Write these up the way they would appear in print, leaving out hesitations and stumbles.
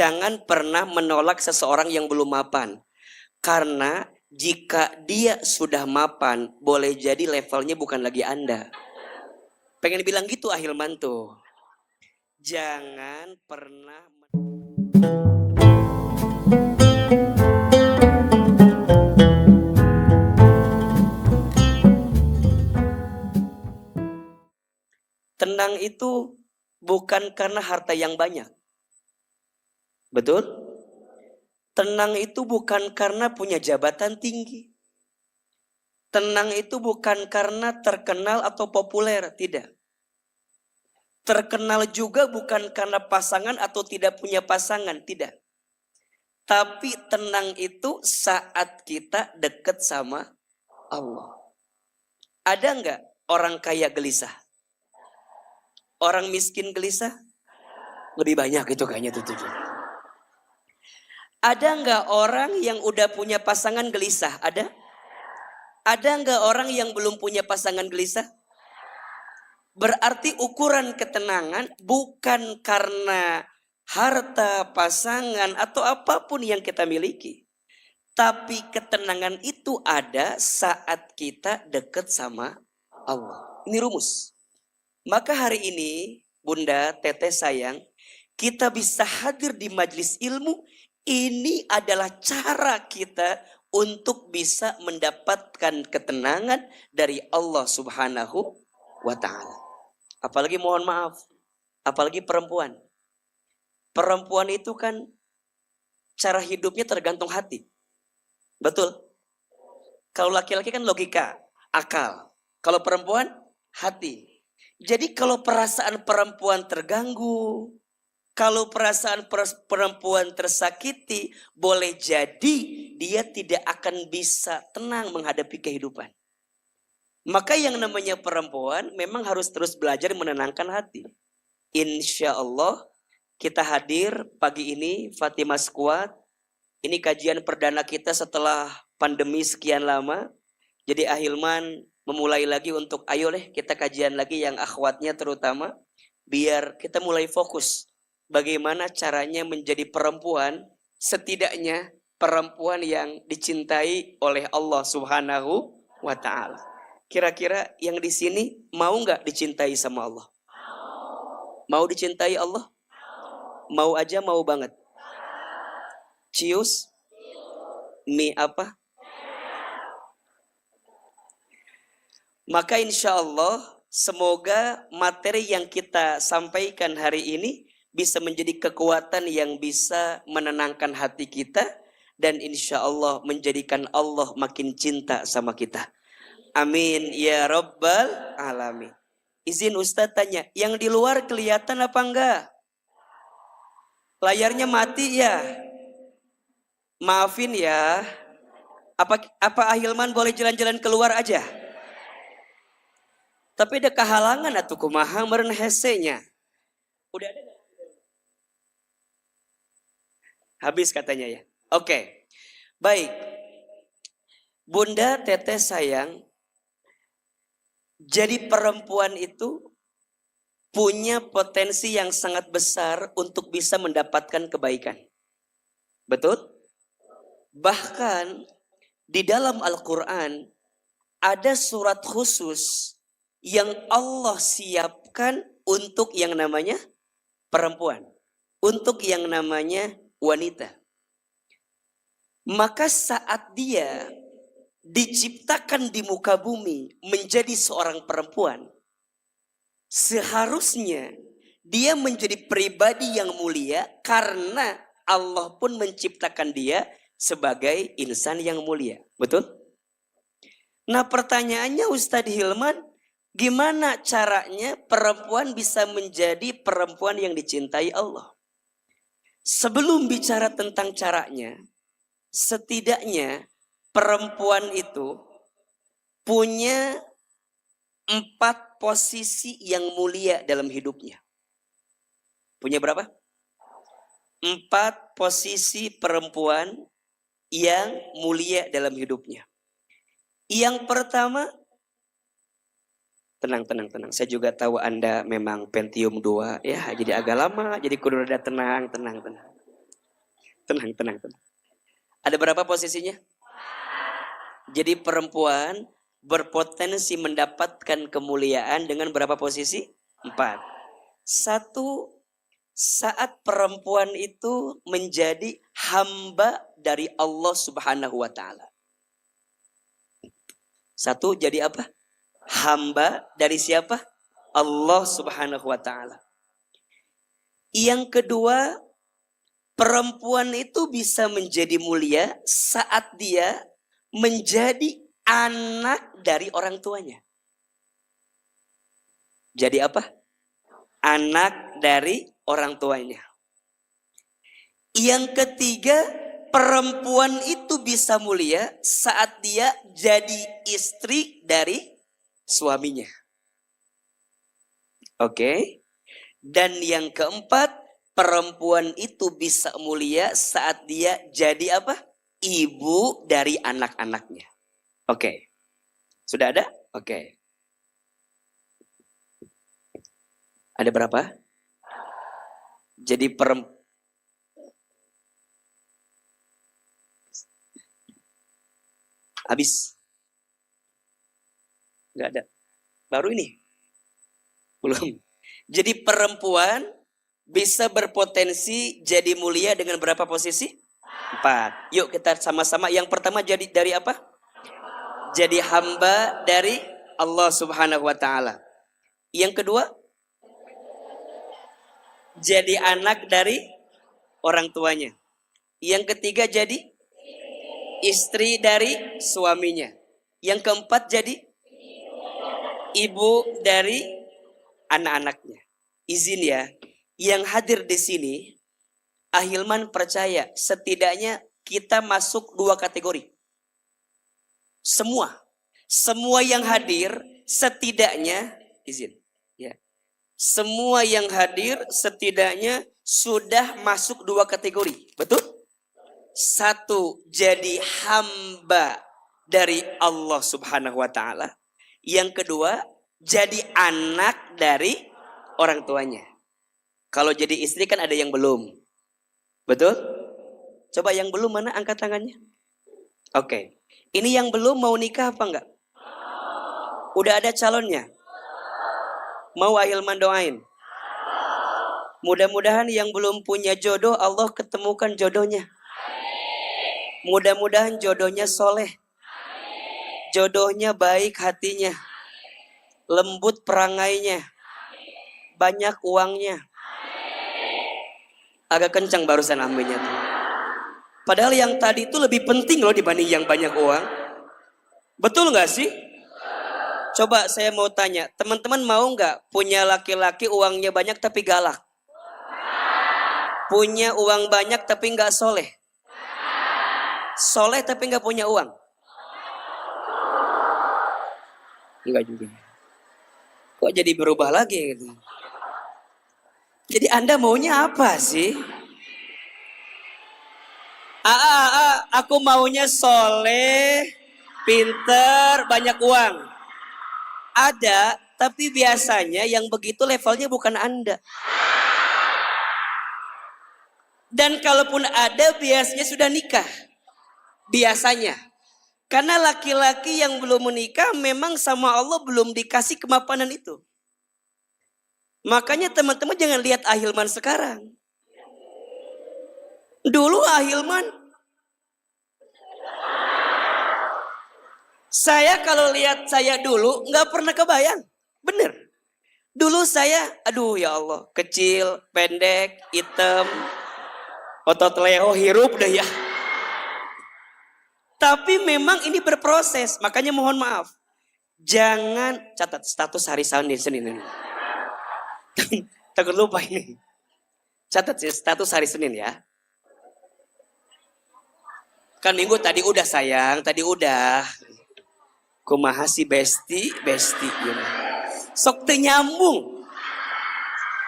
Jangan pernah menolak seseorang yang belum mapan. Karena jika dia sudah mapan, boleh jadi levelnya bukan lagi Anda. Pengen bilang gitu Ahilman tuh. Jangan pernah... Tenang itu bukan karena harta yang banyak. Betul? Tenang itu bukan karena punya jabatan tinggi. Tenang itu bukan karena terkenal atau populer, tidak. Terkenal juga bukan karena pasangan atau tidak punya pasangan, tidak. Tapi tenang itu saat kita dekat sama Allah. Ada enggak orang kaya gelisah? Orang miskin gelisah? Lebih banyak itu kayaknya tuh. Ada enggak orang yang udah punya pasangan gelisah? Ada? Ada enggak orang yang belum punya pasangan gelisah? Berarti ukuran ketenangan bukan karena harta, pasangan, atau apapun yang kita miliki. Tapi ketenangan itu ada saat kita dekat sama Allah. Ini rumus. Maka hari ini, Bunda, Teteh sayang, kita bisa hadir di majelis ilmu. Ini adalah cara kita untuk bisa mendapatkan ketenangan dari Allah Subhanahu wa Ta'ala. Apalagi mohon maaf, apalagi perempuan. Perempuan itu kan cara hidupnya tergantung hati. Betul? Kalau laki-laki kan logika, akal. Kalau perempuan, hati. Jadi kalau perasaan perempuan terganggu, kalau perasaan perempuan tersakiti, boleh jadi dia tidak akan bisa tenang menghadapi kehidupan. Maka yang namanya perempuan memang harus terus belajar menenangkan hati. Insya Allah kita hadir pagi ini Fatimah Squad. Ini kajian perdana kita setelah pandemi sekian lama. Jadi Ahilman memulai lagi untuk ayo deh kita kajian lagi yang akhwatnya terutama. Biar kita mulai fokus. Bagaimana caranya menjadi perempuan, setidaknya perempuan yang dicintai oleh Allah Subhanahu wa Ta'ala. Kira-kira yang di sini mau nggak dicintai sama Allah? Mau dicintai Allah? Mau aja, mau banget. Cius? Mi apa? Maka insya Allah semoga materi yang kita sampaikan hari ini bisa menjadi kekuatan yang bisa menenangkan hati kita. Dan insya Allah menjadikan Allah makin cinta sama kita. Amin ya Rabbal Alamin. Izin Ustadz tanya, yang di luar kelihatan apa enggak? Layarnya mati ya? Maafin ya. Apa Ahilman boleh jalan-jalan keluar aja? Tapi ada kehalangan atuh kumaha meureun hesenya. Udah ada? Habis katanya ya. Oke. Baik. Bunda Teteh sayang, jadi perempuan itu punya potensi yang sangat besar untuk bisa mendapatkan kebaikan. Betul? Bahkan di dalam Al-Quran ada surat khusus yang Allah siapkan untuk yang namanya perempuan. Untuk yang namanya wanita. Maka saat dia diciptakan di muka bumi menjadi seorang perempuan, seharusnya dia menjadi pribadi yang mulia karena Allah pun menciptakan dia sebagai insan yang mulia. Betul? Nah pertanyaannya Ustadz Hilman, gimana caranya perempuan bisa menjadi perempuan yang dicintai Allah? Sebelum bicara tentang caranya, setidaknya perempuan itu punya 4 posisi yang mulia dalam hidupnya. Punya berapa? 4 posisi perempuan yang mulia dalam hidupnya. Yang pertama, tenang. Saya juga tahu Anda memang Pentium 2 ya, jadi agak lama, jadi kudu rada tenang. Tenang, tenang, tenang. Ada berapa posisinya? Jadi perempuan berpotensi mendapatkan kemuliaan dengan berapa posisi? 4. Satu, saat perempuan itu menjadi hamba dari Allah Subhanahu wa taala. Satu, jadi apa? Hamba dari siapa? Allah Subhanahu wa taala. Yang kedua, perempuan itu bisa menjadi mulia saat dia menjadi anak dari orang tuanya. Jadi apa? Anak dari orang tuanya. Yang ketiga, perempuan itu bisa mulia saat dia jadi istri dari suaminya. Oke. Dan yang keempat, perempuan itu bisa mulia saat dia jadi apa? Ibu dari anak-anaknya. Oke. Sudah ada? Oke. Ada berapa? Jadi habis. Enggak ada. Baru ini. Belum. Jadi perempuan bisa berpotensi jadi mulia dengan berapa posisi? 4. Yuk kita sama-sama. Yang pertama jadi dari apa? Jadi hamba dari Allah Subhanahu wa taala. Yang kedua, jadi anak dari orang tuanya. Yang ketiga, jadi istri dari suaminya. Yang keempat, jadi ibu dari anak-anaknya. Izin ya, yang hadir di sini, Ahilman percaya setidaknya kita masuk 2 kategori. Semua yang hadir setidaknya, izin ya. Semua yang hadir setidaknya sudah masuk 2 kategori. Betul? 1, jadi hamba dari Allah Subhanahu wa taala. Yang kedua, jadi anak dari orang tuanya. Kalau jadi istri kan ada yang belum. Betul? Coba yang belum mana angkat tangannya? Oke. Ini yang belum mau nikah apa enggak? Udah ada calonnya? Mau Ahilman doain? Mudah-mudahan yang belum punya jodoh Allah ketemukan jodohnya. Mudah-mudahan jodohnya soleh. Jodohnya baik hatinya. Lembut perangainya. Banyak uangnya. Agak kencang barusan aminnya tuh. Padahal yang tadi itu lebih penting loh dibanding yang banyak uang. Betul gak sih? Coba saya mau tanya, teman-teman mau gak punya laki-laki uangnya banyak tapi galak? Punya uang banyak tapi gak soleh? Soleh tapi gak punya uang? Enggak juga. Kok jadi berubah lagi gitu? Jadi Anda maunya apa sih? Aku maunya soleh, pinter, banyak uang. Ada, tapi biasanya yang begitu levelnya bukan Anda. Dan kalaupun ada, biasanya sudah nikah. Biasanya. Karena laki-laki yang belum menikah memang sama Allah belum dikasih kemapanan itu. Makanya teman-teman jangan lihat Ahilman sekarang. Dulu Ahilman, saya kalau lihat saya dulu nggak pernah kebayang, bener. Dulu saya, aduh ya Allah, kecil, pendek, hitam, otot leho, hirup deh ya. Tapi memang ini berproses, makanya mohon maaf, jangan catat status hari Senin ini. Takut lupa ini. Catat status hari Senin ya. Kan minggu tadi udah sayang, tadi udah. Kumaha si besti. Ya. Sok teu nyambung.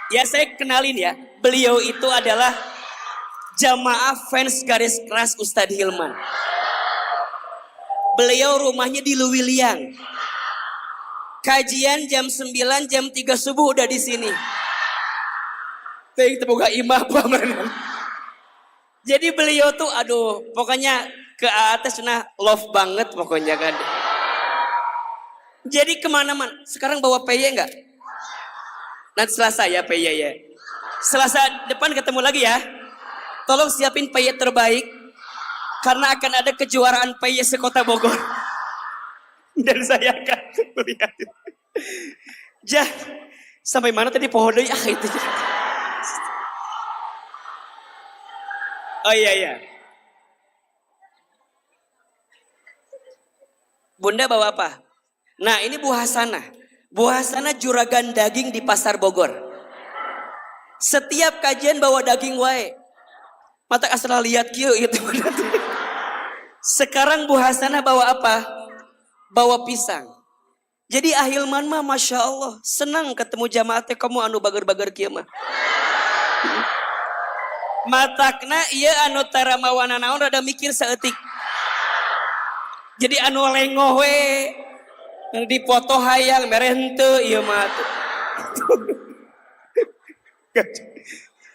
Ya saya kenalin ya. Beliau itu adalah jamaah fans garis keras Ustadz Hilman. Beliau rumahnya di Luwiliang. Kajian jam 9, jam 3 subuh udah di sini. Teuing teu boga imah paman. Jadi beliau tuh aduh pokoknya ke atas nah love banget pokoknya kan. Jadi kemana-mana. Sekarang bawa PY enggak? Nanti Selasa ya PY ya. Selasa depan ketemu lagi ya. Tolong siapin PY terbaik. Karena akan ada kejuaraan PY sekota Bogor. Dan saya akan melihat. Jah, sampai mana tadi pohon deui itu. Oh iya. Bunda bawa apa? Nah ini Bu Hasanah. Bu Hasanah juragan daging di pasar Bogor. Setiap kajian bawa daging wae. Mata asal lihat kieu gitu. Sekarang Bu Hasanah bawa apa? Bawa pisang. Jadi Ahilman mah Masya Allah. Senang ketemu jamaah teh kamu anu bager-bager kieu mah. Matakna iya anu tara mawana naon rada mikir saeutik. Jadi anu lengoh we dipoto hayang mere henteu ieu mah.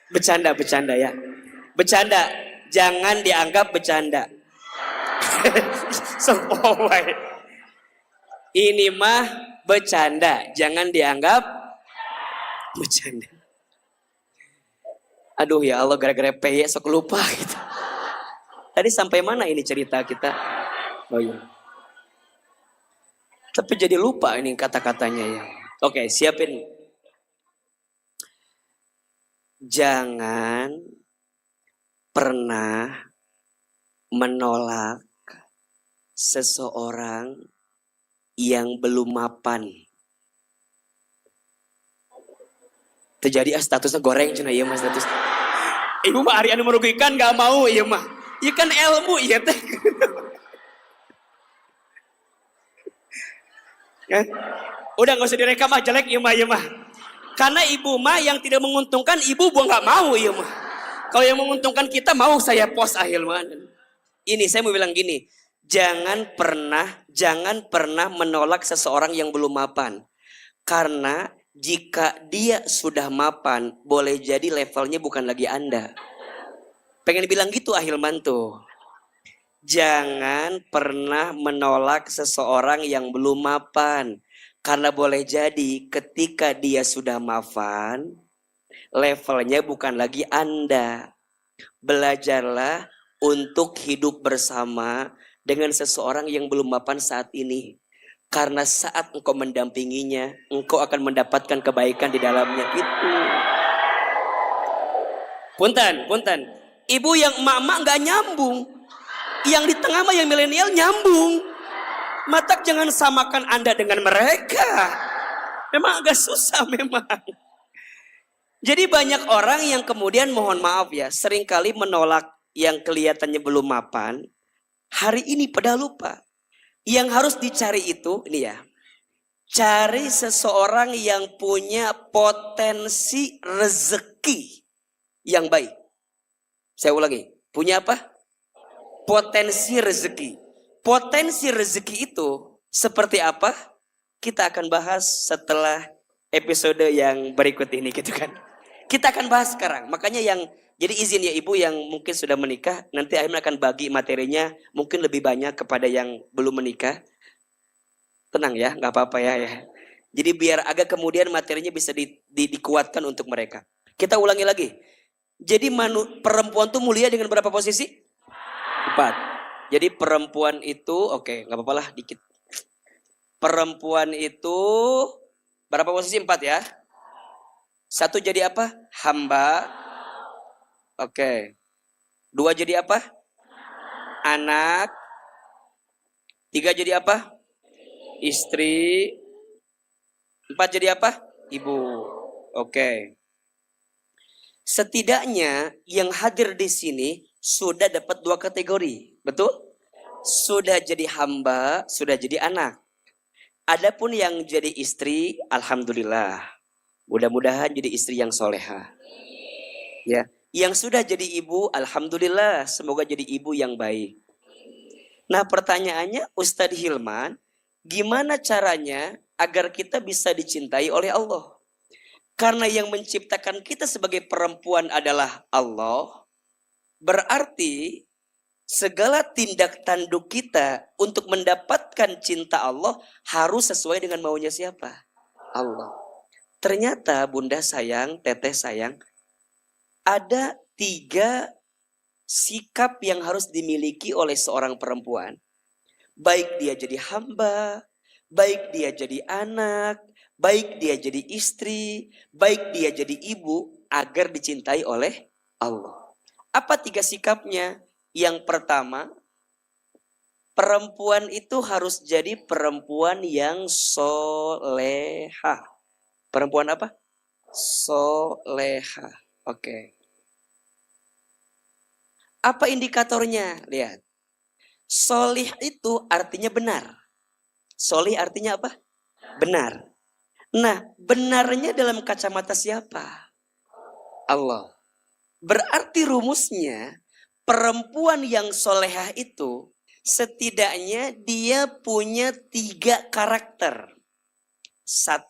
Bercanda ya. Bercanda, jangan dianggap bercanda. Sepowai. Ini mah bercanda, jangan dianggap bercanda. Aduh ya Allah gara-gara PY sok lupa gitu. Tadi sampai mana ini cerita kita? Oh iya. Tapi jadi lupa ini kata-katanya ya. Oke, siapin. Jangan pernah menolak seseorang yang belum mapan. Terjadi statusnya goreng cina iya mas status. Ibu mah hari anu merugikan gak mau iya mah. Iya kan ilmu iya teh. Ya. Udah gak usah direkam ah jelek iya mah. Karena ibu mah yang tidak menguntungkan ibu gak mau iya mah. Kalau yang menguntungkan kita mau saya post Ahilman. Ini saya mau bilang gini. Jangan pernah menolak seseorang yang belum mapan. Karena jika dia sudah mapan, boleh jadi levelnya bukan lagi Anda. Pengen bilang gitu Ahilman tuh. Jangan pernah menolak seseorang yang belum mapan. Karena boleh jadi ketika dia sudah mapan, levelnya bukan lagi Anda. Belajarlah untuk hidup bersama dengan seseorang yang belum mapan saat ini. Karena saat engkau mendampinginya, engkau akan mendapatkan kebaikan di dalamnya itu. Punten. Ibu yang emak-emak gak nyambung. Yang di tengah mah yang milenial nyambung. Matak jangan samakan Anda dengan mereka. Memang agak susah memang. Jadi banyak orang yang kemudian mohon maaf ya, seringkali menolak yang kelihatannya belum mapan. Hari ini pada lupa. Yang harus dicari itu, ini ya. Cari seseorang yang punya potensi rezeki yang baik. Saya ulangi, punya apa? Potensi rezeki. Potensi rezeki itu seperti apa? Kita akan bahas setelah episode yang berikut ini gitu kan. Kita akan bahas sekarang. Makanya jadi izin ya ibu yang mungkin sudah menikah, nanti Ahilman akan bagi materinya mungkin lebih banyak kepada yang belum menikah. Tenang ya, nggak apa-apa ya. Jadi biar agak kemudian materinya bisa dikuatkan untuk mereka. Kita ulangi lagi. Jadi perempuan tuh mulia dengan berapa posisi? 4. Jadi perempuan itu, oke, nggak apa-apa lah dikit. Perempuan itu berapa posisi? 4 ya. 1 jadi apa? Hamba. Oke. 2 jadi apa? Anak. 3 jadi apa? Istri. 4 jadi apa? Ibu. Oke. Setidaknya yang hadir di sini sudah dapat 2 kategori. Betul? Sudah jadi hamba, sudah jadi anak. Adapun yang jadi istri, alhamdulillah. Mudah-mudahan jadi istri yang soleha. Ya. Yang sudah jadi ibu, alhamdulillah, semoga jadi ibu yang baik. Nah pertanyaannya Ustadz Hilman, gimana caranya agar kita bisa dicintai oleh Allah? Karena yang menciptakan kita sebagai perempuan adalah Allah. Berarti segala tindak tanduk kita untuk mendapatkan cinta Allah harus sesuai dengan maunya siapa? Allah. Ternyata bunda sayang, teteh sayang, ada 3 sikap yang harus dimiliki oleh seorang perempuan. Baik dia jadi hamba, baik dia jadi anak, baik dia jadi istri, baik dia jadi ibu, agar dicintai oleh Allah. Apa 3 sikapnya? Yang pertama, perempuan itu harus jadi perempuan yang soleha. Perempuan apa? Soleha. Oke. Apa indikatornya? Lihat. Solih itu artinya benar. Solih artinya apa? Benar. Nah, benarnya dalam kacamata siapa? Allah. Berarti rumusnya, perempuan yang solehah itu setidaknya dia punya 3 karakter. 1,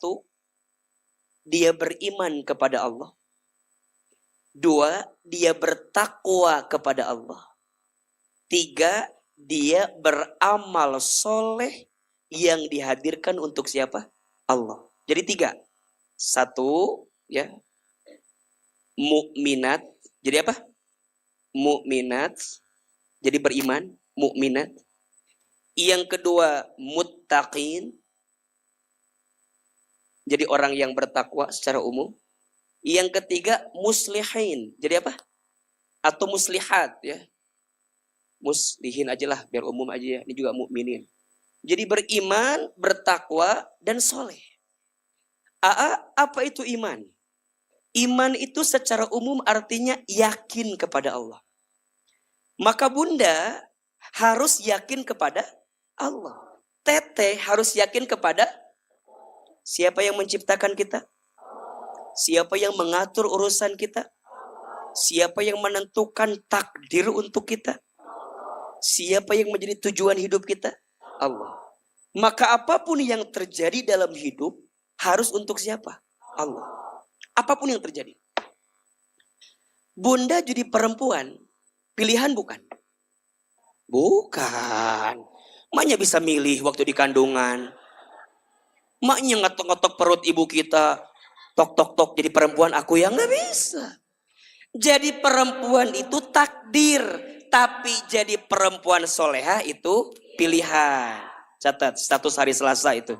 dia beriman kepada Allah. 2, dia bertakwa kepada Allah. 3, dia beramal soleh yang dihadirkan untuk siapa? Allah. Jadi 3. 1, ya, mukminat. Jadi apa? Mukminat. Jadi beriman, mukminat. Yang kedua, muttaqin. Jadi orang yang bertakwa secara umum. Yang ketiga, muslihin. Jadi apa? Atau muslihat, ya. Muslihin aja lah, biar umum aja ya. Ini juga mukminin. Jadi beriman, bertakwa, dan soleh. Apa itu iman? Iman itu secara umum artinya yakin kepada Allah. Maka bunda harus yakin kepada Allah. Teteh harus yakin kepada siapa yang menciptakan kita? Siapa yang mengatur urusan kita? Siapa yang menentukan takdir untuk kita? Siapa yang menjadi tujuan hidup kita? Allah. Maka apapun yang terjadi dalam hidup harus untuk siapa? Allah. Apapun yang terjadi. Bunda jadi perempuan, pilihan bukan? Bukan. Maknya bisa milih waktu di kandungan. Maknya ngetok-ngetok perut ibu kita. Tok-tok-tok jadi perempuan aku yang gak bisa. Jadi perempuan itu takdir. Tapi jadi perempuan soleha itu pilihan. Catat status hari Selasa itu.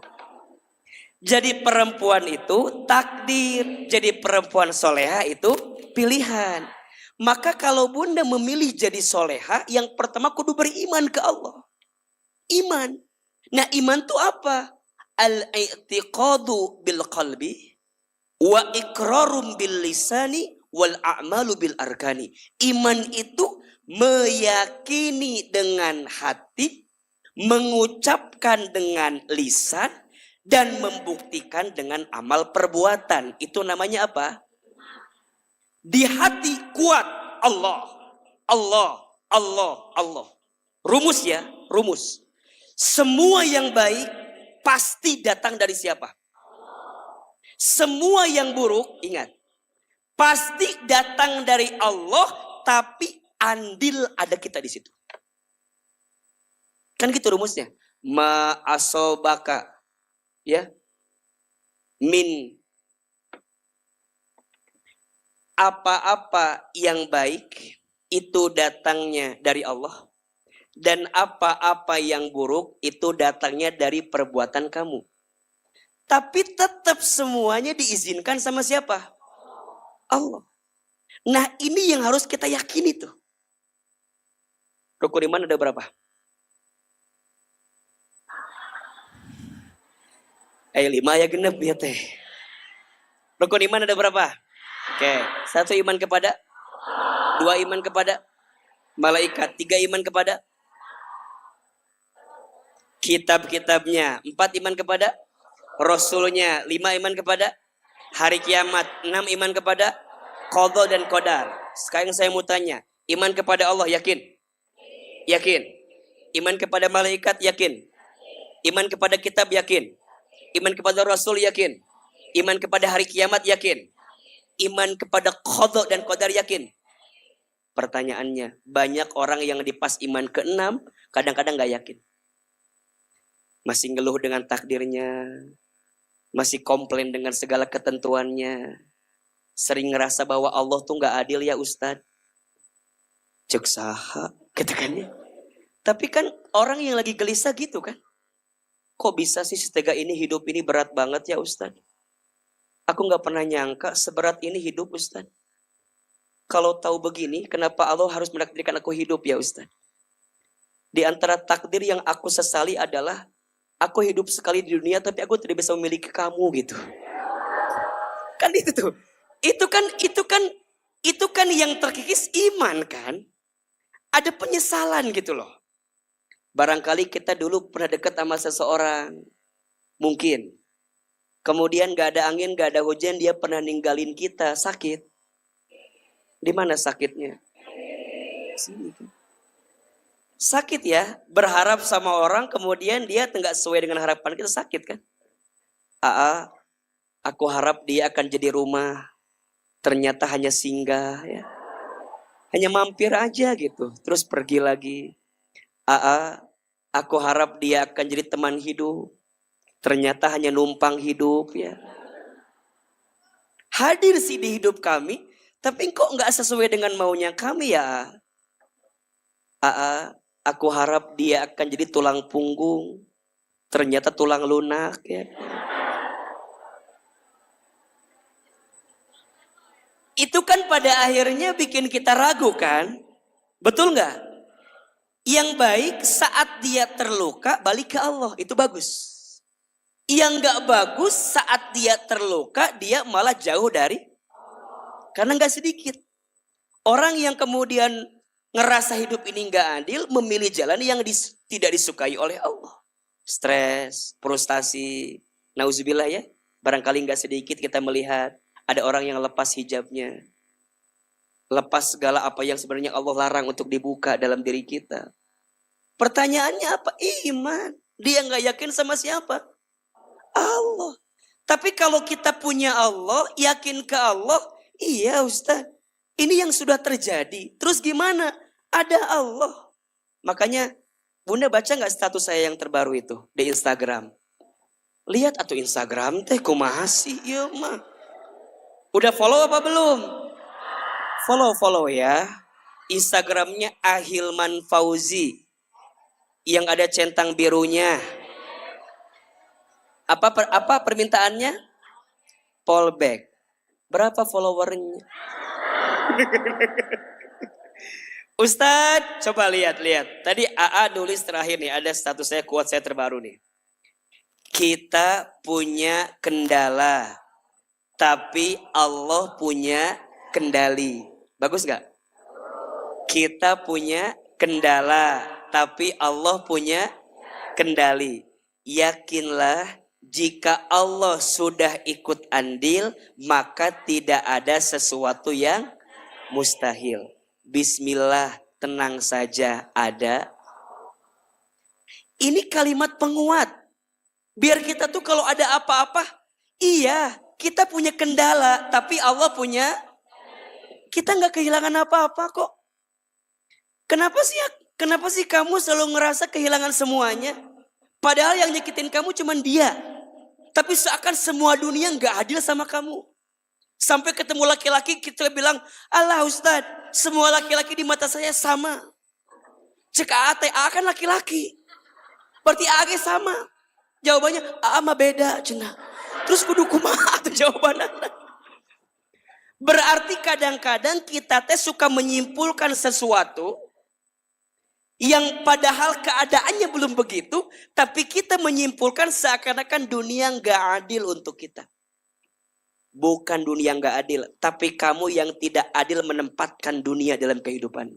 Jadi perempuan itu takdir. Jadi perempuan soleha itu pilihan. Maka kalau bunda memilih jadi soleha, yang pertama kudu beriman ke Allah. Iman. Nah iman itu apa? Al-i'tiqadu bil qalbi wa iqrarum bil lisani wal a'malu bil arkani. Iman itu meyakini dengan hati, mengucapkan dengan lisan, dan membuktikan dengan amal perbuatan. Itu namanya apa? Di hati kuat Allah, Allah, Allah, Allah. Rumus ya, rumus. Semua yang baik pasti datang dari siapa? Semua yang buruk, ingat, pasti datang dari Allah, tapi andil ada kita di situ. Kan gitu rumusnya. Ma asobaka, ya, min, apa-apa yang baik itu datangnya dari Allah, dan apa-apa yang buruk itu datangnya dari perbuatan kamu. Tapi tetap semuanya diizinkan sama siapa? Allah. Nah ini yang harus kita yakini tuh. Rukun iman ada berapa? Ayo 5 ya genep ya teh. Rukun iman ada berapa? Oke. 1 iman kepada, 2 iman kepada malaikat, 3 iman kepada kitab-kitabnya, 4 iman kepada rasulnya, 5 iman kepada hari kiamat, 6 iman kepada qadha dan qadar. Sekarang saya mau tanya, iman kepada Allah yakin? Yakin. Iman kepada malaikat yakin? Iman kepada kitab yakin? Iman kepada rasul yakin? Iman kepada hari kiamat yakin? Iman kepada qadha dan qadar yakin? Pertanyaannya, banyak orang yang di pas iman ke-6 kadang-kadang gak yakin. Masih ngeluh dengan takdirnya, masih komplain dengan segala ketentuannya, sering ngerasa bahwa Allah tuh gak adil ya Ustadz. Cek saha, katakannya. Tapi kan orang yang lagi gelisah gitu kan. Kok bisa sih setega ini hidup ini berat banget ya Ustadz. Aku gak pernah nyangka seberat ini hidup Ustadz. Kalau tahu begini, kenapa Allah harus menakdirkan aku hidup ya Ustadz? Di antara takdir yang aku sesali adalah aku hidup sekali di dunia tapi aku tidak bisa memiliki kamu gitu. Kan itu tuh. Itu kan yang terkikis iman kan? Ada penyesalan gitu loh. Barangkali kita dulu pernah dekat sama seseorang. Mungkin. Kemudian gak ada angin, gak ada hujan, dia pernah ninggalin kita, sakit. Di mana sakitnya? Sini kan. Sakit ya, berharap sama orang kemudian dia enggak sesuai dengan harapan kita, sakit kan? Aku harap dia akan jadi rumah. Ternyata hanya singgah ya. Hanya mampir aja gitu, terus pergi lagi. Aku harap dia akan jadi teman hidup. Ternyata hanya numpang hidup ya. Hadir sih di hidup kami, tapi kok enggak sesuai dengan maunya kami ya. Aku harap dia akan jadi tulang punggung. Ternyata tulang lunak ya. Itu kan pada akhirnya bikin kita ragu kan? Betul nggak? Yang baik saat dia terluka balik ke Allah, itu bagus. Yang nggak bagus saat dia terluka dia malah jauh dari. Karena nggak sedikit orang yang kemudian ngerasa hidup ini nggak adil, memilih jalan yang tidak disukai oleh Allah. Stres, frustasi, nauzubillah ya. Barangkali nggak sedikit kita melihat ada orang yang lepas hijabnya. Lepas segala apa yang sebenarnya Allah larang untuk dibuka dalam diri kita. Pertanyaannya apa? Iman. Dia nggak yakin sama siapa? Allah. Tapi kalau kita punya Allah, yakin ke Allah, iya Ustaz. Ini yang sudah terjadi. Terus gimana? Ada Allah. Makanya Bunda baca nggak status saya yang terbaru itu di Instagram? Lihat atau Instagram teh kumaha sih ieu mah. Udah follow apa belum? Follow ya. Instagramnya Ahilman Fauzi. Yang ada centang birunya. Apa permintaannya? Fallback. Berapa followernya? Ustadz, coba lihat. Tadi AA nulis terakhir nih, ada status saya, quote saya terbaru nih. Kita punya kendala, tapi Allah punya kendali. Bagus gak? Kita punya kendala, tapi Allah punya kendali. Yakinlah jika Allah sudah ikut andil, maka tidak ada sesuatu yang mustahil. Bismillah, tenang saja ada. Ini kalimat penguat. Biar kita tuh kalau ada apa-apa, iya kita punya kendala, tapi Allah punya. Kita nggak kehilangan apa-apa kok. Kenapa sih kamu selalu ngerasa kehilangan semuanya? Padahal yang nyakitin kamu cuma dia. Tapi seakan semua dunia nggak adil sama kamu. Sampai ketemu laki-laki kita bilang, Allah Ustadz, semua laki-laki di mata saya sama. Cek A kan laki-laki. Berarti A sama. Jawabannya A mah beda cenah. Terus kudu kumaha tuh jawabannya. Berarti kadang-kadang kita teh suka menyimpulkan sesuatu yang padahal keadaannya belum begitu, tapi kita menyimpulkan seakan-akan dunia nggak adil untuk kita. Bukan dunia nggak adil, tapi kamu yang tidak adil menempatkan dunia dalam kehidupan.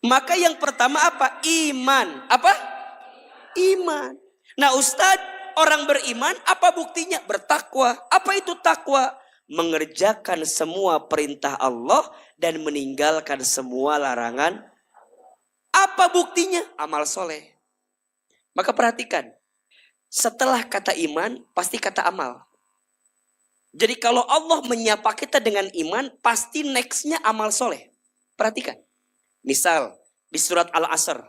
Maka yang pertama apa? Iman. Apa? Iman. Nah Ustadz, orang beriman apa buktinya? Bertakwa. Apa itu takwa? Mengerjakan semua perintah Allah dan meninggalkan semua larangan. Apa buktinya? Amal soleh. Maka perhatikan. Setelah kata iman, pasti kata amal. Jadi kalau Allah menyapa kita dengan iman, pasti nextnya amal soleh. Perhatikan. Misal di surat Al-Asr.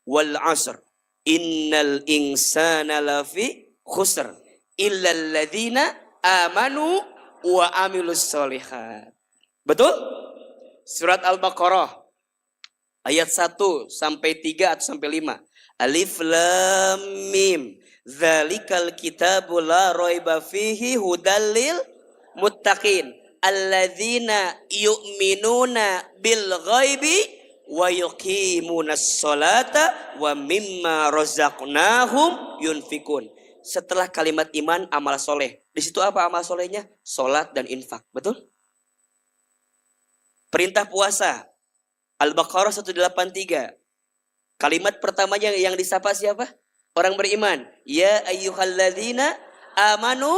Wal asr. Innal insana lafi khusr. Illal ladzina amanu wa amilus solihat. Betul? Surat Al-Baqarah. Ayat 1 sampai 3 atau sampai 5. Alif lam mim. Dzalikal kitabu la raiba fihi hudal lil muttaqin. Alladzina yu'minuna bil ghaibi wa yuqimunas sholata wa mimma razaqnahum yunfikun. Setelah kalimat iman, amal soleh. Di situ apa amal solehnya? Salat dan infak. Betul? Perintah puasa. Al-Baqarah 183. Kalimat pertamanya yang disapa siapa? Orang beriman. Ya ayyuhalladzina amanu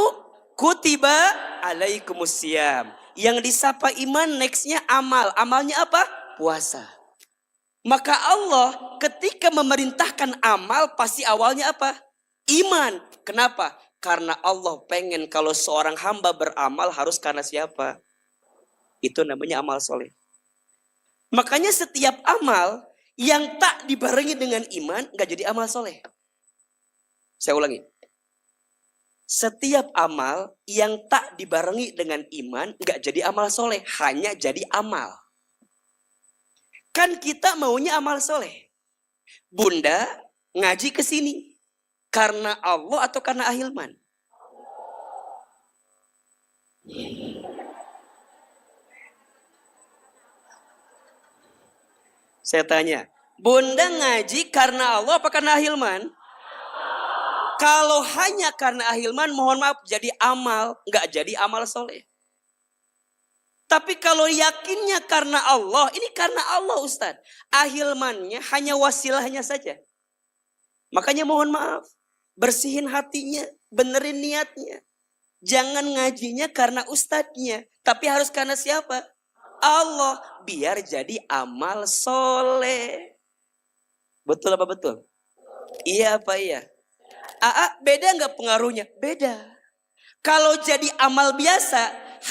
kutiba alaikumusiyam. Yang disapa iman nextnya amal. Amalnya apa? Puasa. Maka Allah ketika memerintahkan amal pasti awalnya apa? Iman. Kenapa? Karena Allah pengen kalau seorang hamba beramal harus karena siapa? Itu namanya amal soleh. Makanya setiap amal yang tak dibarengi dengan iman gak jadi amal soleh. Saya ulangi. Setiap amal yang tak dibarengi dengan iman gak jadi amal soleh. Hanya jadi amal. Kan kita maunya amal soleh. Bunda ngaji ke sini. Karena Allah atau karena Ahilman? Saya tanya, Bunda ngaji karena Allah apa karena Ahilman? Kalau hanya karena Ahilman, mohon maaf, jadi amal, nggak jadi amal soleh. Tapi kalau yakinnya karena Allah, ini karena Allah Ustadz. Ahilmannya hanya wasilahnya saja. Makanya mohon maaf, bersihin hatinya, benerin niatnya. Jangan ngajinya karena ustadznya, tapi harus karena siapa? Allah, biar jadi amal soleh. Betul apa betul? Iya apa iya? Beda nggak pengaruhnya? Beda. Kalau jadi amal biasa,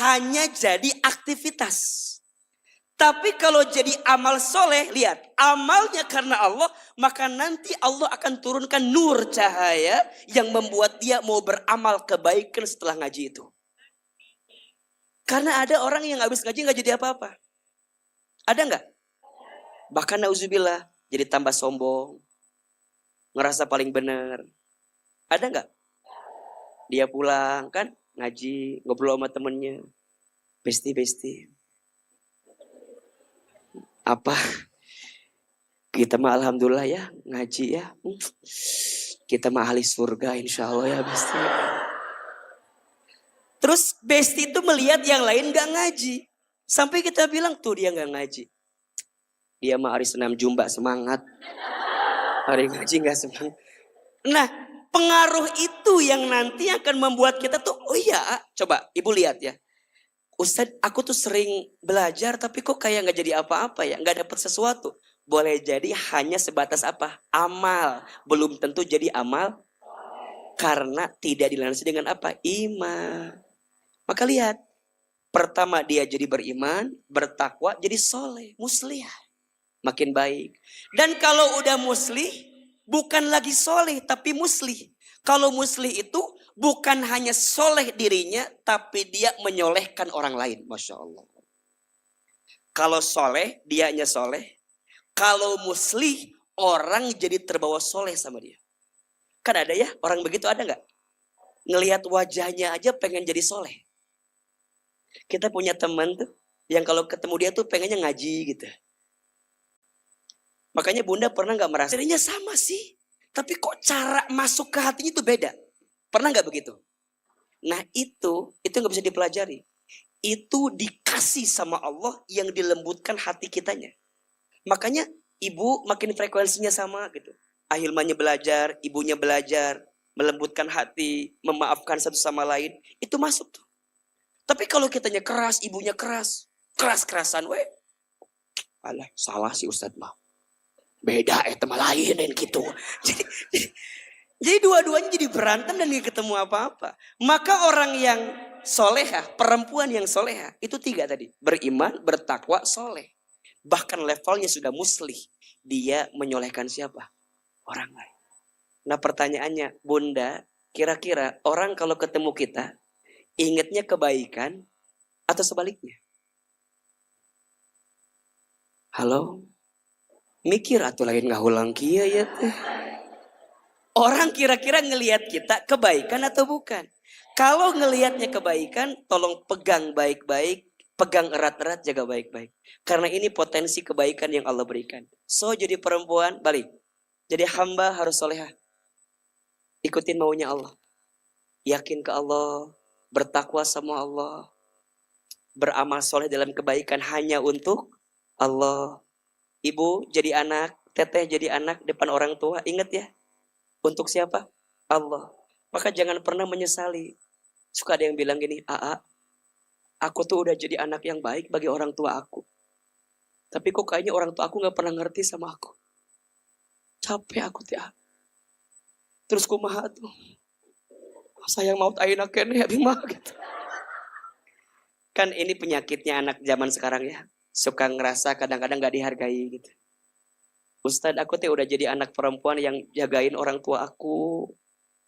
hanya jadi aktivitas. Tapi kalau jadi amal soleh, lihat. Amalnya karena Allah, maka nanti Allah akan turunkan nur cahaya yang membuat dia mau beramal kebaikan setelah ngaji itu. Karena ada orang yang habis ngaji nggak jadi apa-apa. Ada nggak? Bahkan nauzubillah jadi tambah sombong, ngerasa paling benar. Ada nggak? Dia pulang kan ngaji, ngobrol sama temennya, besti. Apa? Kita mah alhamdulillah ya ngaji ya. Kita mah ahli surga insya Allah ya besti. Terus besti itu melihat yang lain gak ngaji. Sampai kita bilang tuh dia gak ngaji. Dia mah hari senam jumba semangat. Hari ngaji gak semangat. Nah pengaruh itu yang nanti akan membuat kita tuh, oh iya coba ibu lihat ya. Ustadz aku tuh sering belajar tapi kok kayak gak jadi apa-apa ya. Gak dapet sesuatu. Boleh jadi hanya sebatas apa? Amal. Belum tentu jadi amal. Karena tidak dilandasi dengan apa? Iman. Maka lihat, pertama dia jadi beriman, bertakwa, jadi soleh, muslih. Makin baik. Dan kalau udah muslih, bukan lagi soleh, tapi muslih. Kalau muslih itu bukan hanya soleh dirinya, tapi dia menyolehkan orang lain. Masya Allah. Kalau soleh, dianya soleh. Kalau muslih, orang jadi terbawa soleh sama dia. Kan ada ya, orang begitu ada gak? Ngelihat wajahnya aja pengen jadi soleh. Kita punya teman tuh yang kalau ketemu dia tuh pengennya ngaji gitu. Makanya Bunda pernah gak merasa dirinya sama sih, tapi kok cara masuk ke hatinya itu beda. Pernah gak begitu? Nah itu gak bisa dipelajari. Itu dikasih sama Allah yang dilembutkan hati kitanya. Makanya ibu makin frekuensinya sama gitu. Ahilmannya belajar, ibunya belajar, melembutkan hati, memaafkan satu sama lain, itu masuk tuh. Tapi kalau kitanya keras, ibunya keras, keras-kerasan, alah salah sih Ustadz mah. Beda teman lain dan gitu. Jadi dua-duanya jadi berantem dan gak ketemu apa-apa. Maka orang yang solehah, perempuan yang solehah, itu 3 tadi. Beriman, bertakwa, soleh. Bahkan levelnya sudah muslih. Dia menyolehkan siapa? Orang lain. Nah pertanyaannya, Bunda, kira-kira orang kalau ketemu kita, ingatnya kebaikan atau sebaliknya? Halo? Mikir atau lain ngahulang kia ya teh. Orang kira-kira ngelihat kita kebaikan atau bukan? Kalau ngelihatnya kebaikan, tolong pegang baik-baik, pegang erat-erat, jaga baik-baik. Karena ini potensi kebaikan yang Allah berikan. So jadi perempuan, balik. Jadi hamba harus solehah. Ikutin maunya Allah. Yakin ke Allah, bertakwa sama Allah. Beramal soleh dalam kebaikan hanya untuk Allah. Ibu jadi anak, teteh jadi anak depan orang tua, ingat ya. Untuk siapa? Allah. Maka jangan pernah menyesali. Suka ada yang bilang gini, Aa, aku tuh udah jadi anak yang baik bagi orang tua aku. Tapi kok kayaknya orang tua aku gak pernah ngerti sama aku. Capek aku teh. Terus kumaha tuh. Sayang maut ayeuna keneh ya bimah gitu. Kan ini penyakitnya anak zaman sekarang ya. Suka ngerasa kadang-kadang gak dihargai gitu. Ustadz aku teh udah jadi anak perempuan yang jagain orang tua aku.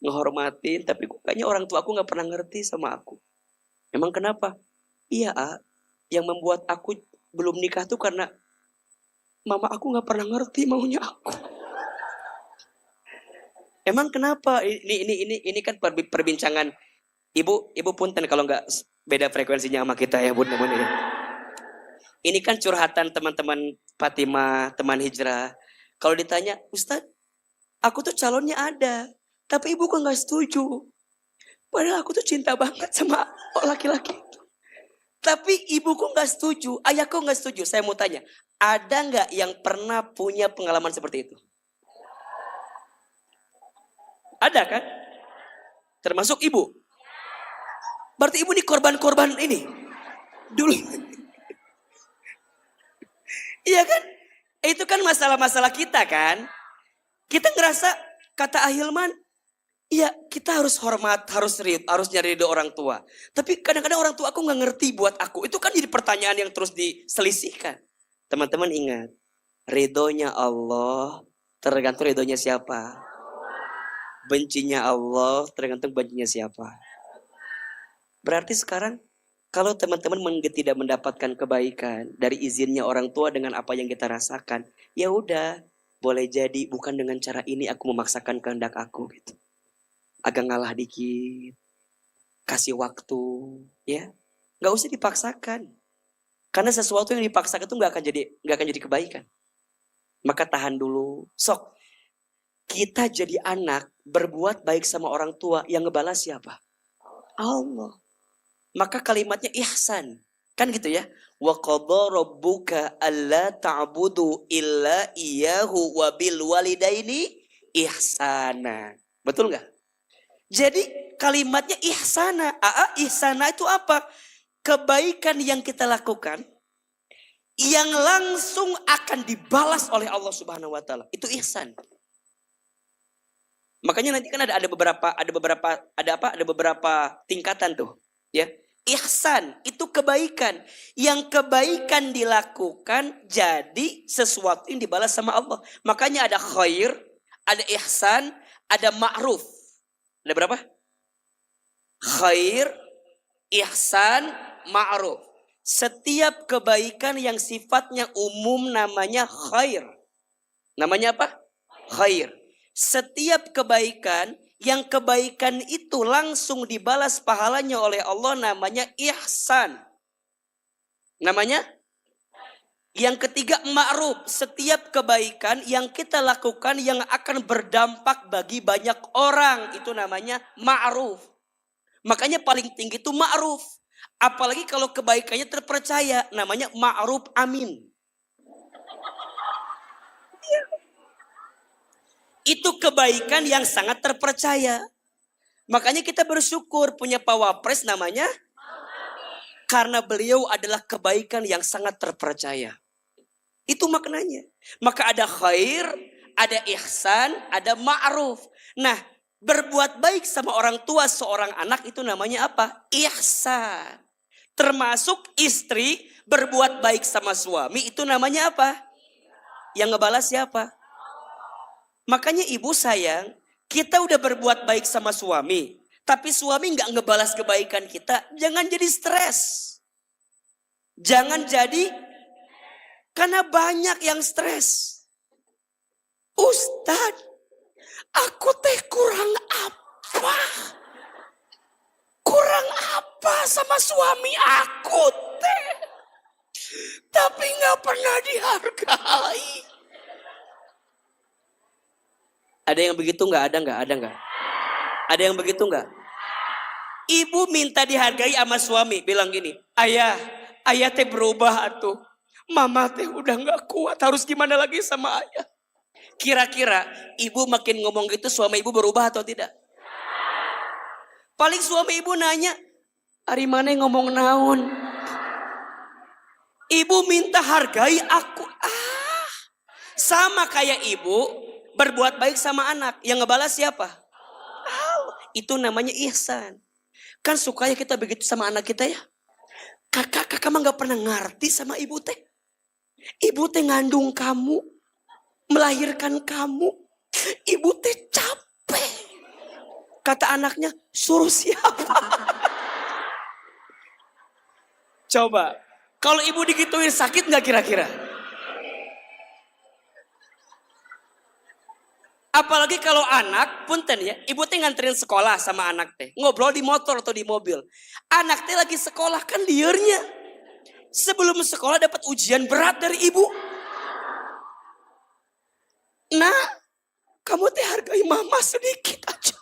Ngehormatin. Tapi kayaknya orang tua aku gak pernah ngerti sama aku. Emang kenapa? Iya yang membuat aku belum nikah tuh karena mama aku gak pernah ngerti maunya aku. Emang kenapa? Ini kan perbincangan. Ibu punten kalau nggak beda frekuensinya sama kita ya bun namanya. Ini kan curhatan teman-teman Fatimah, teman hijrah. Kalau ditanya, Ustadz, aku tuh calonnya ada, tapi ibu kok nggak setuju. Padahal aku tuh cinta banget sama laki-laki. Tapi ibuku nggak setuju, ayahku nggak setuju. Saya mau tanya, ada nggak yang pernah punya pengalaman seperti itu? Ada kan? Termasuk ibu. Berarti ibu ini korban-korban ini. Dulu. Iya kan? Itu kan masalah-masalah kita kan. Kita ngerasa, kata Ahilman, iya kita harus hormat, harus nyari ridho orang tua. Tapi kadang-kadang orang tua aku gak ngerti buat aku. Itu kan jadi pertanyaan yang terus diselisihkan. Teman-teman ingat, ridhonya Allah tergantung ridhonya siapa. Bencinya Allah tergantung bencinya siapa. Berarti sekarang kalau teman-teman tidak mendapatkan kebaikan dari izinnya orang tua dengan apa yang kita rasakan, ya udah, boleh jadi bukan dengan cara ini aku memaksakan kehendak aku gitu. Agak ngalah dikit, kasih waktu, ya, nggak usah dipaksakan. Karena sesuatu yang dipaksakan itu nggak akan jadi kebaikan. Maka tahan dulu, sok. Kita jadi anak berbuat baik sama orang tua yang ngebalas siapa? Allah. Maka kalimatnya ihsan. Kan gitu ya. Wa qadha rabbuka alla ta'budu illa iyyahu wa bil walidaini ihsana. Betul enggak? Jadi kalimatnya ihsana. Ihsana itu apa? Kebaikan yang kita lakukan yang langsung akan dibalas oleh Allah Subhanahu wa taala. Itu ihsan. Makanya nanti kan ada beberapa tingkatan tuh, ya. Ihsan itu kebaikan. Yang kebaikan dilakukan jadi sesuatu yang dibalas sama Allah. Makanya ada khair, ada ihsan, ada ma'ruf. Ada berapa? Khair, ihsan, ma'ruf. Setiap kebaikan yang sifatnya umum namanya khair. Namanya apa? Khair. Setiap kebaikan yang kebaikan itu langsung dibalas pahalanya oleh Allah namanya ihsan. Namanya? Yang ketiga ma'ruf. Setiap kebaikan yang kita lakukan yang akan berdampak bagi banyak orang. Itu namanya ma'ruf. Makanya paling tinggi itu ma'ruf. Apalagi kalau kebaikannya terpercaya. Namanya ma'ruf amin. Itu kebaikan yang sangat terpercaya. Makanya kita bersyukur punya Pak Wapres namanya. Karena beliau adalah kebaikan yang sangat terpercaya. Itu maknanya. Maka ada khair, ada ihsan, ada ma'ruf. Nah, berbuat baik sama orang tua seorang anak itu namanya apa? Ihsan. Termasuk istri berbuat baik sama suami, itu namanya apa? Yang ngebalas siapa? Makanya ibu sayang, kita udah berbuat baik sama suami, tapi suami nggak ngebalas kebaikan kita, jangan jadi stres. Jangan jadi, karena banyak yang stres. Ustadz, aku teh kurang apa? Kurang apa sama suami aku teh? Tapi nggak pernah dihargai. Ada yang begitu nggak? Ada nggak? Ada yang begitu nggak? Ibu minta dihargai sama suami, bilang gini, ayah teh berubah atuh. Mama teh udah nggak kuat, harus gimana lagi sama ayah? Kira-kira ibu makin ngomong gitu, suami ibu berubah atau tidak? Paling suami ibu nanya, hari mana ngomong naon? Ibu minta hargai aku. Sama kayak ibu berbuat baik sama anak, yang ngebalas siapa? Itu namanya ihsan. Kan sukanya kita begitu sama anak kita ya. Kakak mah gak pernah ngerti sama ibu teh. Ibu teh ngandung kamu, melahirkan kamu. Ibu teh capek. Kata anaknya, suruh siapa? Coba, kalau ibu digituin sakit gak kira-kira? Apalagi kalau anak, punten ya, ibu teh nganterin sekolah sama anak teh. Ngobrol di motor atau di mobil. Anak teh lagi sekolah kan liarnya. Sebelum sekolah dapat ujian berat dari ibu. Nah, kamu teh hargai mama sedikit aja.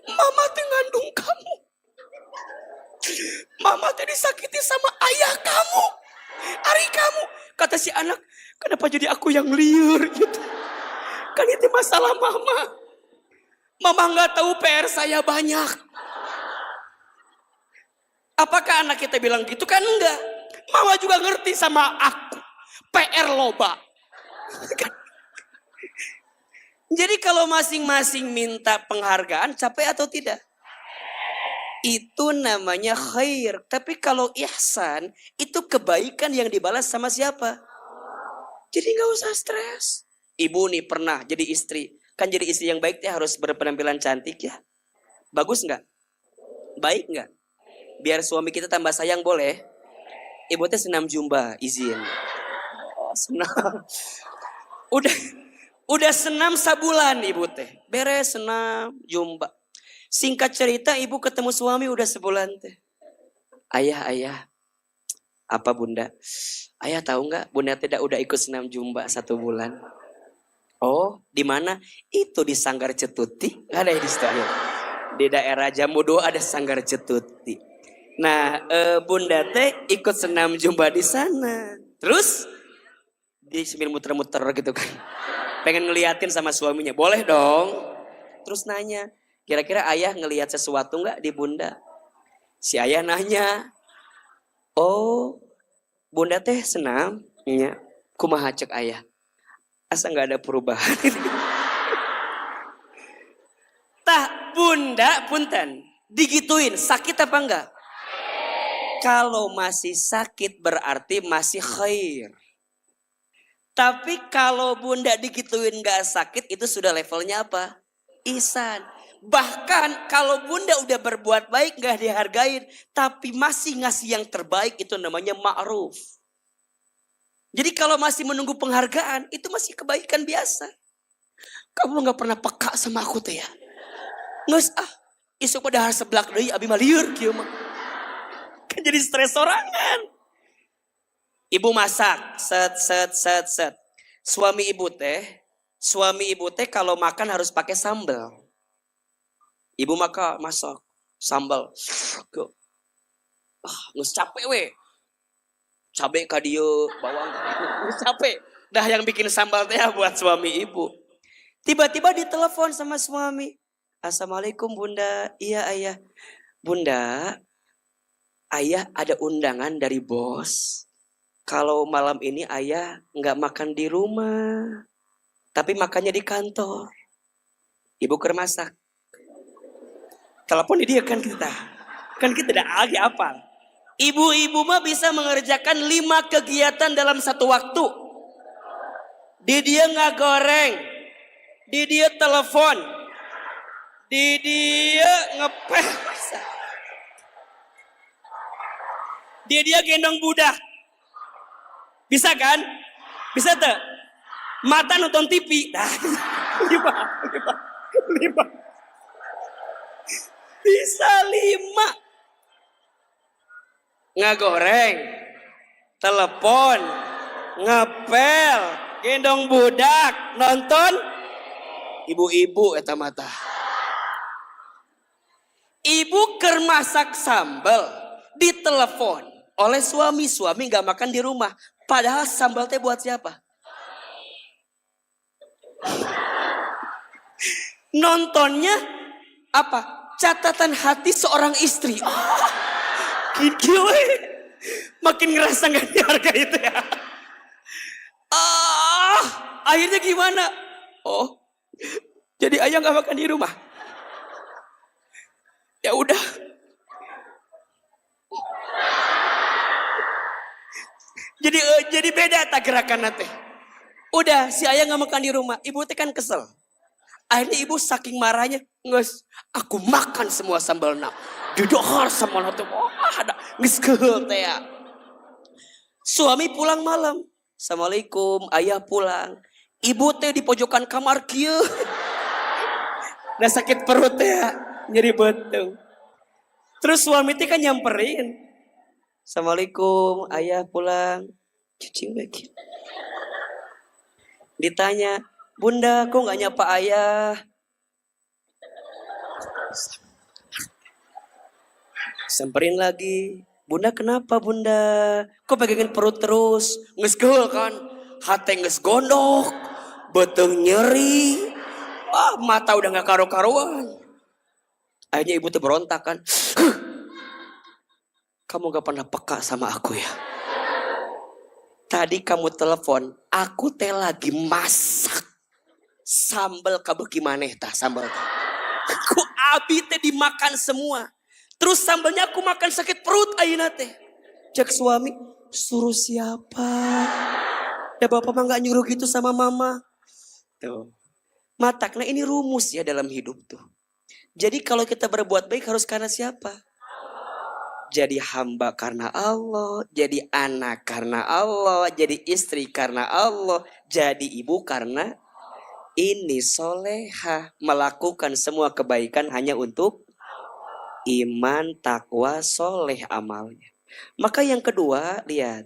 Mama teh ngandung kamu. Mama teh disakiti sama ayah kamu. Ari kamu. Kata si anak, kenapa jadi aku yang liar gitu. Kan itu masalah mama. Mama nggak tahu PR saya banyak. Apakah anak kita bilang gitu? Kan enggak. Mama juga ngerti sama aku. PR loba. Jadi kalau masing-masing minta penghargaan, capek atau tidak? Itu namanya khair. Tapi kalau ihsan, itu kebaikan yang dibalas sama siapa? Jadi nggak usah stres. Ibu nih pernah jadi istri. Kan jadi istri yang baik teh harus berpenampilan cantik ya. Bagus nggak? Baik nggak? Biar suami kita tambah sayang boleh. Ibu teh senam jumba, izin. Oh, senam. Udah senam sebulan ibu teh. Beres senam jumba. Singkat cerita ibu ketemu suami udah sebulan teh. Ayah. Apa bunda? Ayah tahu nggak? Bunda tidak udah ikut senam jumba 1 bulan. Oh, di mana? Itu di Sanggar Cetuti. Ada di situ. Di daerah Jambu 2 ada Sanggar Cetuti. Nah, bunda teh ikut senam jumba di sana. Terus dia sambil muter-muter gitu kan. Pengen ngeliatin sama suaminya. Boleh dong. Terus nanya, kira-kira ayah ngelihat sesuatu nggak di bunda? Si ayah nanya, oh, bunda teh senam? Iya. Kumaha cek ayah? Asa nggak ada perubahan. Tah bunda punten digituin sakit apa enggak? Kalau masih sakit berarti masih khair. Tapi kalau bunda digituin nggak sakit itu sudah levelnya apa? Ihsan. Bahkan kalau bunda udah berbuat baik nggak dihargain, tapi masih ngasih yang terbaik itu namanya ma'ruf. Jadi kalau masih menunggu penghargaan, itu masih kebaikan biasa. Kamu gak pernah peka sama aku teh ya. Nges isuk pada seblak deui abi mah lieur kieu mah. Kan jadi stres sorangan. Ibu masak, set. Suami ibu teh kalau makan harus pakai sambal. Ibu masak sambal. Nges capek we. Cabai ka dieu, bawang capek. Dah yang bikin sambal teh buat suami ibu. Tiba-tiba ditelepon sama suami. Assalamualaikum bunda. Iya ayah. Bunda, ayah ada undangan dari bos. Kalau malam ini ayah nggak makan di rumah. Tapi makannya di kantor. Ibu keur masak. Telepon dia kan kita. Kan kita udah lagi apal. Ibu-ibu mah bisa mengerjakan 5 kegiatan dalam satu waktu. Di dia ngagoreng, di dia telepon, di dia ngepel, di dia gendong budak. Bisa kan? Bisa tuh? Mata nonton TV. Nah, 5. Bisa 5. Ngagoreng, telepon, ngepel, gendong budak, nonton ibu-ibu eta mata. Ibu keur masak sambal, ditelepon oleh suami nggak makan di rumah. Padahal sambal teh buat siapa? Nontonnya apa? Catatan hati seorang istri. Gila, makin ngerasa gak dihargai itu ya. Akhirnya gimana? Oh, jadi ayah gak makan di rumah. Ya udah. Jadi beda tak gerakan nanti. Udah si ayah gak makan di rumah, ibu teh kan kesel. Akhirnya ibu saking marahnya, nges, aku makan semua sambal nak. Didohor sama nanti, ada nges teh ya. Suami pulang malam, assalamualaikum, ayah pulang. Ibu teh di pojokan kamar kia. Udah sakit perut ya, nyeri betung. Terus suami teh kan nyamperin, assalamualaikum, ayah pulang. Cicing lagi. Ditanya, bunda kok gak nyapa ayah? Samperin lagi, bunda kenapa bunda? Kok pegangin perut terus? Ngesgel kan? Hati ngesgondok, betung nyeri, mata udah gak karu-karuan. Akhirnya ibu tuh berontak kan, kamu gak pernah peka sama aku ya? Tadi kamu telepon, aku teh lagi masak sambal kamu gimana tah sambal? Aku abi teh dimakan semua. Terus sambalnya aku makan sakit perut ayeuna teh. Cek suami, suruh siapa? Ya bapak mah gak nyuruh gitu sama mama. Tuh. Matakna ini rumus ya dalam hidup tuh. Jadi kalau kita berbuat baik harus karena siapa? Jadi hamba karena Allah, jadi anak karena Allah, jadi istri karena Allah, jadi ibu karena ini solehah. Melakukan semua kebaikan hanya untuk iman, takwa, soleh amalnya. Maka yang kedua, lihat.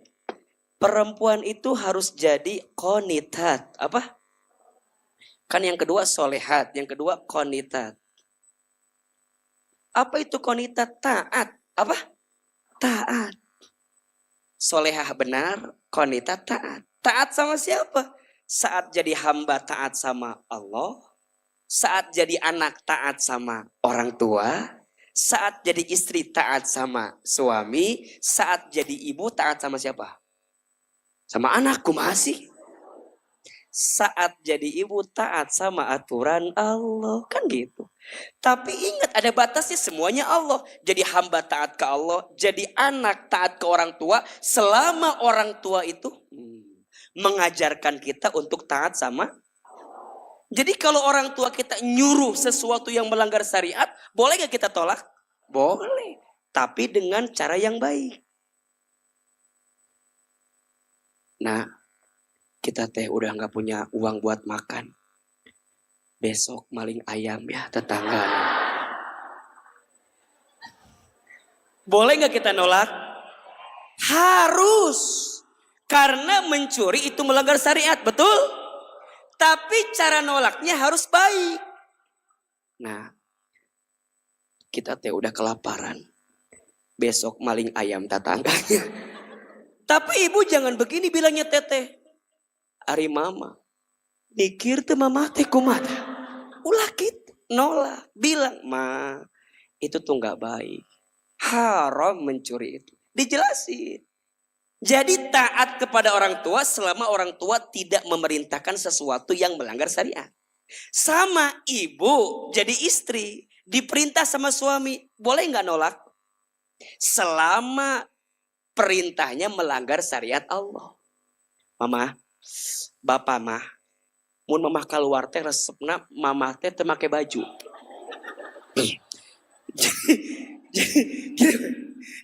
Perempuan itu harus jadi qonitat. Apa? Kan yang kedua solehat, yang kedua qonitat. Apa itu qonitat? Taat. Apa? Taat. Solehah benar, qonitat taat. Taat sama siapa? Saat jadi hamba taat sama Allah, saat jadi anak taat sama orang tua, saat jadi istri taat sama suami, saat jadi ibu taat sama siapa? Sama anakku masih. Saat jadi ibu taat sama aturan Allah, kan gitu. Tapi ingat ada batasnya, semuanya Allah. Jadi hamba taat ke Allah, jadi anak taat ke orang tua selama orang tua itu mengajarkan kita untuk taat sama. Jadi kalau orang tua kita nyuruh sesuatu yang melanggar syariat, boleh gak kita tolak? Boleh, tapi dengan cara yang baik. Nah, kita teh udah gak punya uang buat makan. Besok maling ayam ya tetangga. Boleh gak kita nolak? Harus. Karena mencuri itu melanggar syariat, betul? Tapi cara nolaknya harus baik. Nah, kita teh udah kelaparan. Besok maling ayam tetangganya. Tapi ibu jangan begini bilangnya teteh. Ari mama. Mikir tuh mama teh kumata. Ulah gitu. Nolak. Bilang, ma itu tuh gak baik. Haram mencuri itu. Dijelasin. Jadi taat kepada orang tua selama orang tua tidak memerintahkan sesuatu yang melanggar syariat. Sama ibu jadi istri. Diperintah sama suami. Boleh gak nolak? Selama perintahnya melanggar syariat Allah. Mama, bapak mah, mun mamah keluar teh resepna mamah teh teu make baju.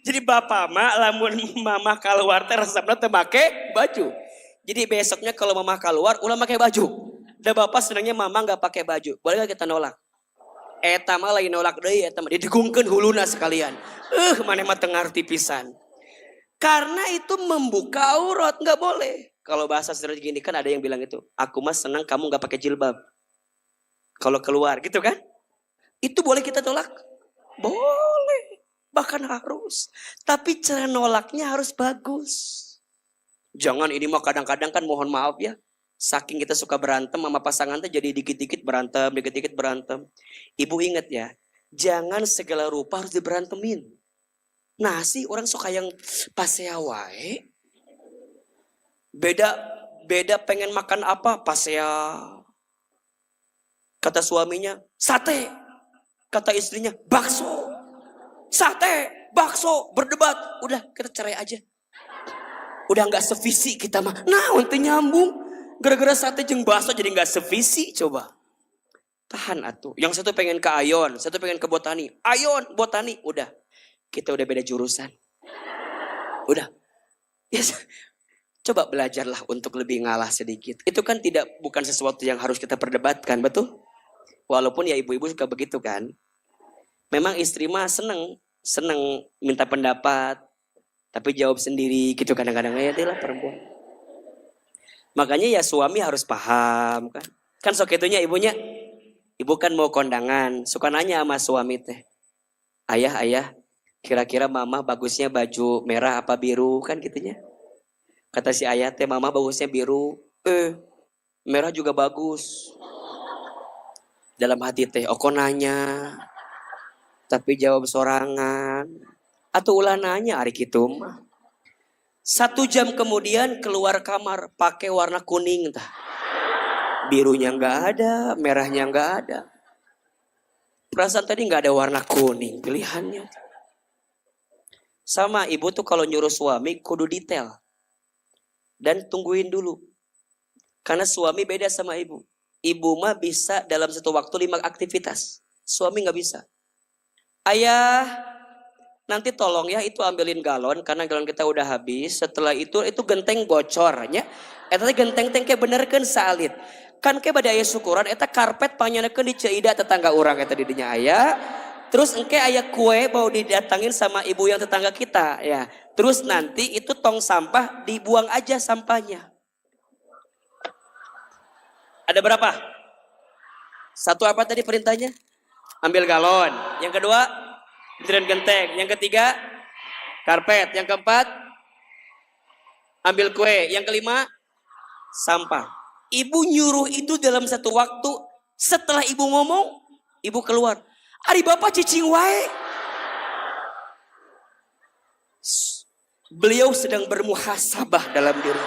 Jadi bapak mah lamun mamah keluar teh resepna teu make baju. Jadi besoknya kalau mamah keluar ulah make baju. Dan bapak senangnya mama nggak pakai baju. Boleh gak kita nolak? Eta mah lain nolak deui, eta mah didegungkeun huluna sekalian. Maneh mah teu ngarti pisan. Karena itu membuka aurat, nggak boleh. Kalau bahasa sederhana gini kan ada yang bilang itu, aku mah senang kamu nggak pakai jilbab. Kalau keluar gitu kan? Itu boleh kita tolak? Boleh. Bahkan harus. Tapi cara nolaknya harus bagus. Jangan ini mah kadang-kadang kan mohon maaf ya. Saking kita suka berantem sama pasangan tuh jadi dikit-dikit berantem, dikit-dikit berantem. Ibu ingat ya, jangan segala rupa harus diberantemin. Nah sih orang suka yang pasea wae. Beda pengen makan apa pasea. Kata suaminya sate. Kata istrinya bakso. Sate, bakso, berdebat. Udah kita cerai aja. Udah gak sevisi kita mah. Nah untuk nyambung. Gara-gara sate jeung bakso jadi gak sevisi coba. Tahan atuh. Yang satu pengen ke Ayon, satu pengen ke Botani. Ayon, Botani, udah. Kita udah beda jurusan. Udah. Yes. Coba belajarlah untuk lebih ngalah sedikit. Itu kan bukan sesuatu yang harus kita perdebatkan, betul? Walaupun ya ibu-ibu suka begitu kan. Memang istri mah seneng minta pendapat. Tapi jawab sendiri gitu kadang-kadang. Ya itulah perempuan. Makanya ya suami harus paham kan. Kan sok itunya ibunya. Ibu kan mau kondangan. Suka nanya sama suami teh. Ayah. Kira-kira mama bagusnya baju merah apa biru kan gitunya. Kata si ayah teh mama bagusnya biru. Merah juga bagus. Dalam hati teh oko nanya. Tapi jawab sorangan. Atau ulah nanya hari gitu mah. 1 jam kemudian keluar kamar pakai warna kuning tah. Birunya nggak ada, merahnya nggak ada. Perasaan tadi nggak ada warna kuning pilihannya. Sama ibu tuh kalau nyuruh suami kudu detail. Dan tungguin dulu. Karena suami beda sama ibu. Ibu mah bisa dalam satu waktu 5 aktivitas. Suami nggak bisa. Ayah, nanti tolong ya itu ambilin galon karena galon kita udah habis. Setelah itu genteng bocornya. Eta genteng kayak bener kan salit. Kan kayak pada aya syukuran eta karpet panyanekeun di ceuida tetangga urang eta di dinya aya. Terus engke aya kue mau didatangin sama ibu yang tetangga kita ya. Terus nanti itu tong sampah dibuang aja sampahnya. Ada berapa? 1 apa tadi perintahnya? Ambil galon. Yang kedua Tiran genteng. Yang ketiga, karpet. Yang keempat, ambil kue. Yang kelima, sampah. Ibu nyuruh itu dalam satu waktu. Setelah ibu ngomong, ibu keluar. Ari bapak cicing wae. Beliau sedang bermuhasabah dalam diri.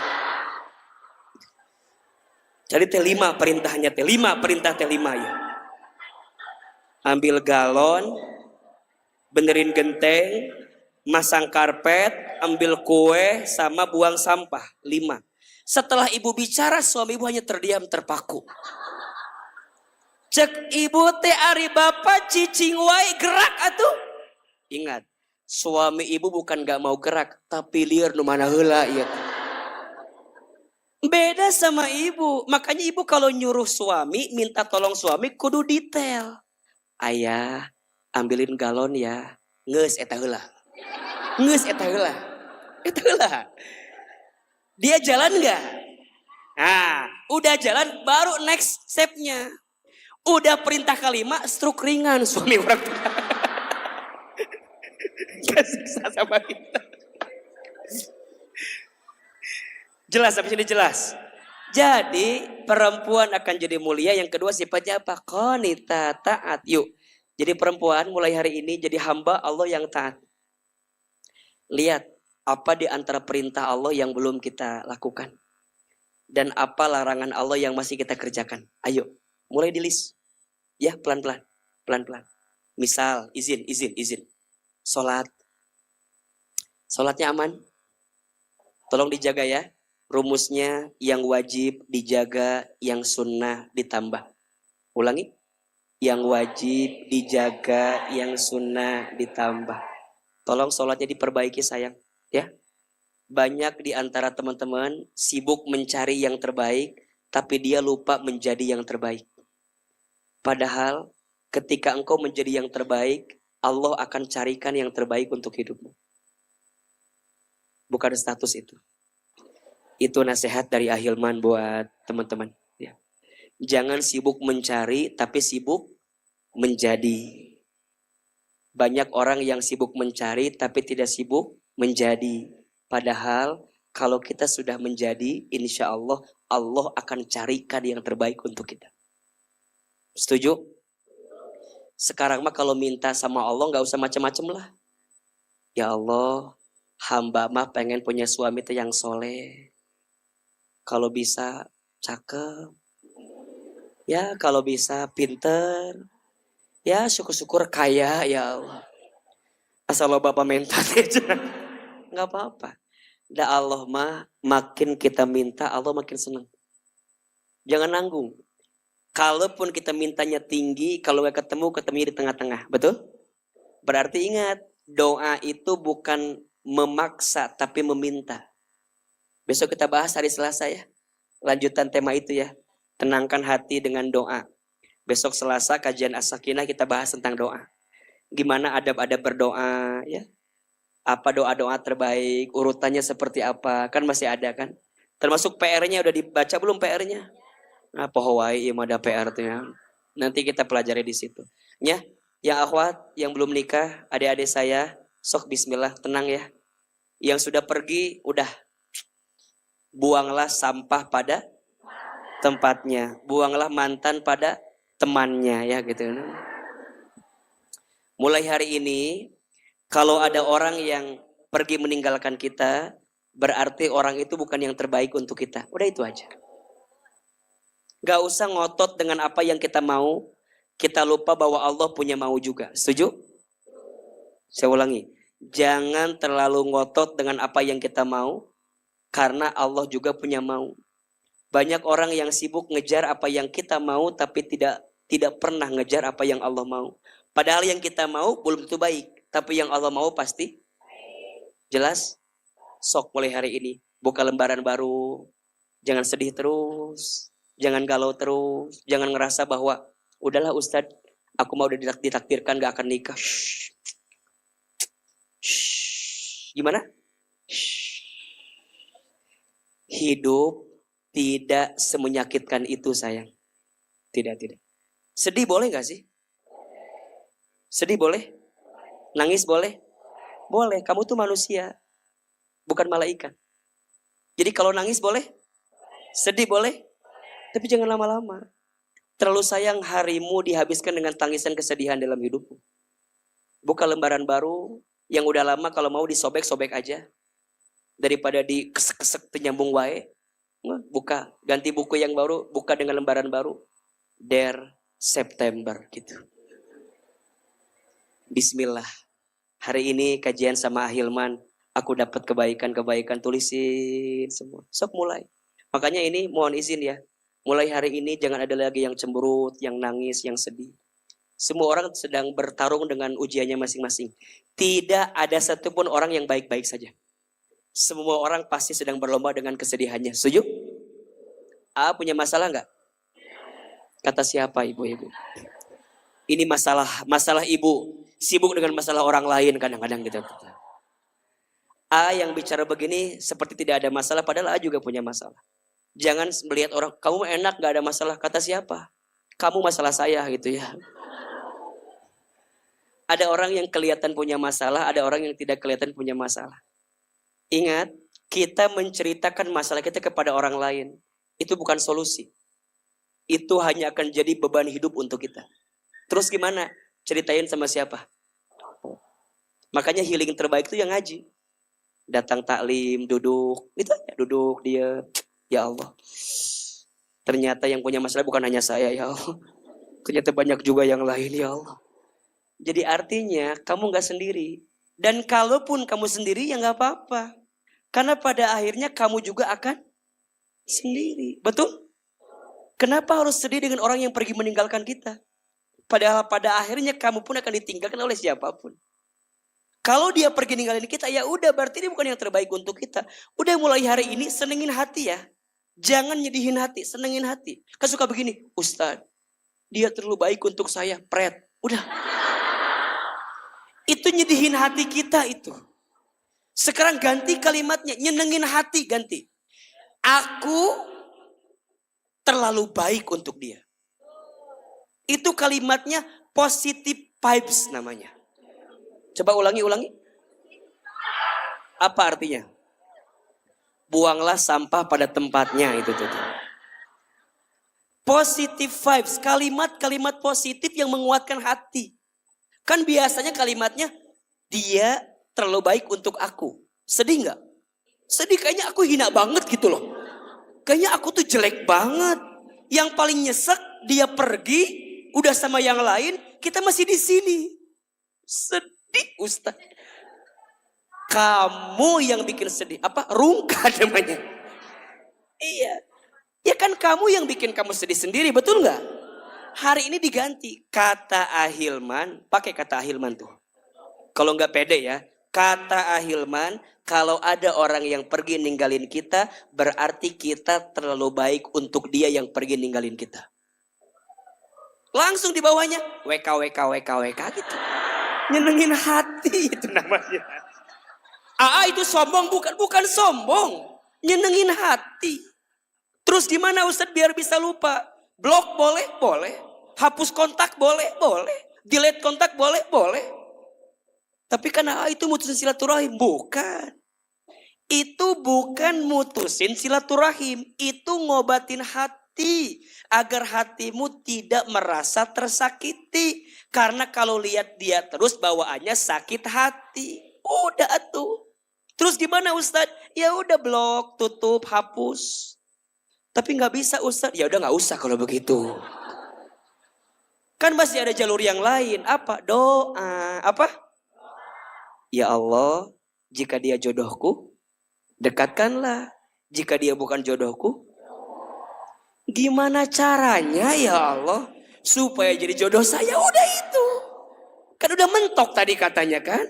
Jadi T5 perintahnya. T5 perintah T5 ya. Ambil galon. Benerin genteng, masang karpet, ambil kue, sama buang sampah. 5. Setelah ibu bicara, suami ibu hanya terdiam terpaku. Cek ibu teh ari bapak cicing wae gerak atuh. Ingat, suami ibu bukan gak mau gerak, tapi liar nu mana heula ieu. Beda sama ibu. Makanya ibu kalau nyuruh suami, minta tolong suami kudu detail. Ayah, ambilin galon ya. Ngeus eta heula. Ngeus eta heula. Eta heula. Dia jalan enggak? Nah, udah jalan baru next step-nya. Udah perintah kelima stroke ringan suami orang tua. Gak siksa sama kita. Jelas sampai sini jelas. Jadi perempuan akan jadi mulia. Yang kedua sifatnya apa? Qanita, taat. Yuk. Jadi perempuan mulai hari ini jadi hamba Allah yang taat. Lihat apa di antara perintah Allah yang belum kita lakukan. Dan apa larangan Allah yang masih kita kerjakan. Ayo mulai di list. Ya pelan-pelan. Pelan-pelan. Misal izin. Sholat. Sholatnya aman? Tolong dijaga ya. Rumusnya yang wajib dijaga, yang sunnah ditambah. Ulangi. Yang wajib dijaga, yang sunnah ditambah. Tolong sholatnya diperbaiki sayang. Ya. Banyak di antara teman-teman sibuk mencari yang terbaik, tapi dia lupa menjadi yang terbaik. Padahal ketika engkau menjadi yang terbaik, Allah akan carikan yang terbaik untuk hidupmu. Bukan status itu. Itu nasihat dari Ahilman buat teman-teman. Ya. Jangan sibuk mencari, tapi sibuk menjadi. Banyak orang yang sibuk mencari, tapi tidak sibuk menjadi. Padahal kalau kita sudah menjadi, insya Allah, Allah akan carikan yang terbaik untuk kita. Setuju? Sekarang mah kalau minta sama Allah gak usah macam-macam lah. Ya Allah, hamba mah pengen punya suami yang soleh. Kalau bisa cakep. Ya kalau bisa pinter. Ya syukur-syukur kaya ya Allah. Asal lo bapak minta aja. Gak apa-apa. Da Allah mah makin kita minta Allah makin senang. Jangan nanggung. Kalaupun kita mintanya tinggi, kalau gak ketemu, ketemunya di tengah-tengah. Betul? Berarti ingat, doa itu bukan memaksa tapi meminta. Besok kita bahas hari Selasa ya. Lanjutan tema itu ya. Tenangkan hati dengan doa. Besok Selasa kajian As-Sakinah kita bahas tentang doa. Gimana adab-adab berdoa ya. Apa doa-doa terbaik, urutannya seperti apa. Kan masih ada kan. Termasuk PR-nya udah dibaca belum PR-nya? Nah, pohowai yang ada PR tuh ya. Nanti kita pelajari di situ. Ya, yang akhwat, yang belum nikah, adik-adik saya, sok bismillah, tenang ya. Yang sudah pergi, udah. Buanglah sampah pada tempatnya. Buanglah mantan pada temannya ya gitu. Mulai hari ini, kalau ada orang yang pergi meninggalkan kita, berarti orang itu bukan yang terbaik untuk kita. Udah itu aja. Gak usah ngotot dengan apa yang kita mau. Kita lupa bahwa Allah punya mau juga. Setuju? Saya ulangi. Jangan terlalu ngotot dengan apa yang kita mau. Karena Allah juga punya mau. Banyak orang yang sibuk ngejar apa yang kita mau. Tapi tidak pernah ngejar apa yang Allah mau. Padahal yang kita mau belum tentu baik. Tapi yang Allah mau pasti. Jelas? Sok mulai hari ini. Buka lembaran baru. Jangan sedih terus. Jangan galau terus. Jangan ngerasa bahwa udahlah Ustadz, aku mau udah ditakdirkan gak akan nikah. Shh. Shh. Gimana? Shh. Hidup tidak semenyakitkan itu sayang. Tidak. Sedih boleh gak sih? Sedih boleh? Nangis boleh? Boleh, kamu tuh manusia. Bukan malaikat. Jadi kalau nangis boleh? Sedih boleh? Tapi jangan lama-lama. Terlalu sayang harimu dihabiskan dengan tangisan kesedihan dalam hidupmu. Buka lembaran baru, yang udah lama kalau mau disobek-sobek aja. Daripada dikesek-kesek nyambung wae. Buka, ganti buku yang baru, buka dengan lembaran baru. Der September gitu. Bismillah. Hari ini kajian sama Ahilman, aku dapat kebaikan-kebaikan, tulisin semua. Sok mulai. Makanya ini mohon izin ya. Mulai hari ini jangan ada lagi yang cemberut, yang nangis, yang sedih. Semua orang sedang bertarung dengan ujiannya masing-masing. Tidak ada satupun orang yang baik-baik saja. Semua orang pasti sedang berlomba dengan kesedihannya. Setuju? Punya masalah enggak? Kata siapa ibu-ibu? Ini masalah ibu. Sibuk dengan masalah orang lain kadang-kadang gitu. Yang bicara begini seperti tidak ada masalah, padahal juga punya masalah. Jangan melihat orang, kamu enak gak ada masalah. Kata siapa? Kamu masalah saya gitu ya. Ada orang yang kelihatan punya masalah, ada orang yang tidak kelihatan punya masalah. Ingat, kita menceritakan masalah kita kepada orang lain. Itu bukan solusi. Itu hanya akan jadi beban hidup untuk kita. Terus gimana? Ceritain sama siapa? Makanya healing terbaik itu yang ngaji. Datang taklim, duduk. Itu aja, duduk dia. Ya Allah, ternyata yang punya masalah bukan hanya saya ya Allah. Ternyata banyak juga yang lain ya Allah. Jadi artinya kamu gak sendiri. Dan kalaupun kamu sendiri ya gak apa-apa. Karena pada akhirnya kamu juga akan sendiri. Betul? Kenapa harus sedih dengan orang yang pergi meninggalkan kita? Padahal pada akhirnya kamu pun akan ditinggalkan oleh siapapun. Kalau dia pergi ninggalin kita, ya udah berarti dia bukan yang terbaik untuk kita. Udah mulai hari ini senengin hati ya. Jangan nyedihin hati, senengin hati. Kan suka begini, Ustadz, dia terlalu baik untuk saya, pret. Udah. Itu nyedihin hati kita itu. Sekarang ganti kalimatnya, nyenengin hati ganti. Aku terlalu baik untuk dia. Itu kalimatnya positive vibes namanya. Coba ulangi. Apa artinya? Buanglah sampah pada tempatnya itu tuh. Positive vibes, kalimat-kalimat positif yang menguatkan hati. Kan biasanya kalimatnya, dia terlalu baik untuk aku. Sedih nggak? Sedih, kayaknya aku hina banget gitu loh. Kayaknya aku tuh jelek banget. Yang paling nyesek dia pergi, udah sama yang lain, kita masih di sini. Sedih Ustaz. Kamu yang bikin sedih. Apa? Rungka namanya. Iya. Ya kan kamu yang bikin kamu sedih sendiri, betul nggak? Hari ini diganti kata Ahilman, pakai kata Ahilman tuh. Kalau nggak pede ya, kata Ahilman, kalau ada orang yang pergi ninggalin kita, berarti kita terlalu baik untuk dia yang pergi ninggalin kita. Langsung di bawahnya, WK gitu. Nyenengin hati itu namanya. Itu sombong, bukan sombong. Nyenengin hati. Terus gimana Ustadz biar bisa lupa? Blok boleh. Hapus kontak boleh. Delete kontak boleh. Tapi kan itu mutusin silaturahim. Bukan. Itu bukan mutusin silaturahim. Itu ngobatin hati. Agar hatimu tidak merasa tersakiti. Karena kalau lihat dia terus bawaannya sakit hati. Udah tuh. Terus gimana Ustadz? Ya udah blok, tutup, hapus. Tapi nggak bisa Ustadz. Ya udah nggak usah kalau begitu. Kan masih ada jalur yang lain. Apa? Doa. Apa? Ya Allah, jika dia jodohku, dekatkanlah. Jika dia bukan jodohku, gimana caranya ya Allah supaya jadi jodoh saya? Udah itu. Kan udah mentok tadi katanya kan?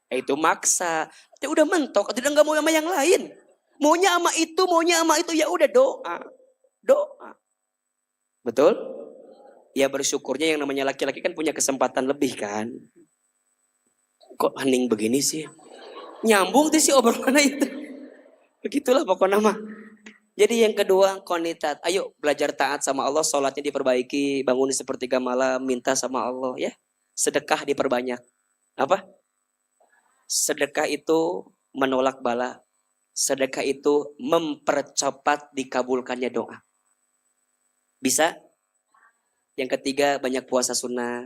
Itu maksa. Udah mentok, tidak nggak mau sama yang lain. Maunya sama itu, ya udah doa. Betul? Ya bersyukurnya yang namanya laki-laki kan punya kesempatan lebih kan. Kok hening begini sih? Nyambung tuh sih obrolan itu. Begitulah pokoknya mah. Jadi yang kedua, qanitat. Ayo belajar taat sama Allah, sholatnya diperbaiki, bangun di sepertiga malam, minta sama Allah ya. Sedekah diperbanyak. Apa? Sedekah itu menolak bala. Sedekah itu mempercepat dikabulkannya doa. Bisa? Yang ketiga, banyak puasa sunnah.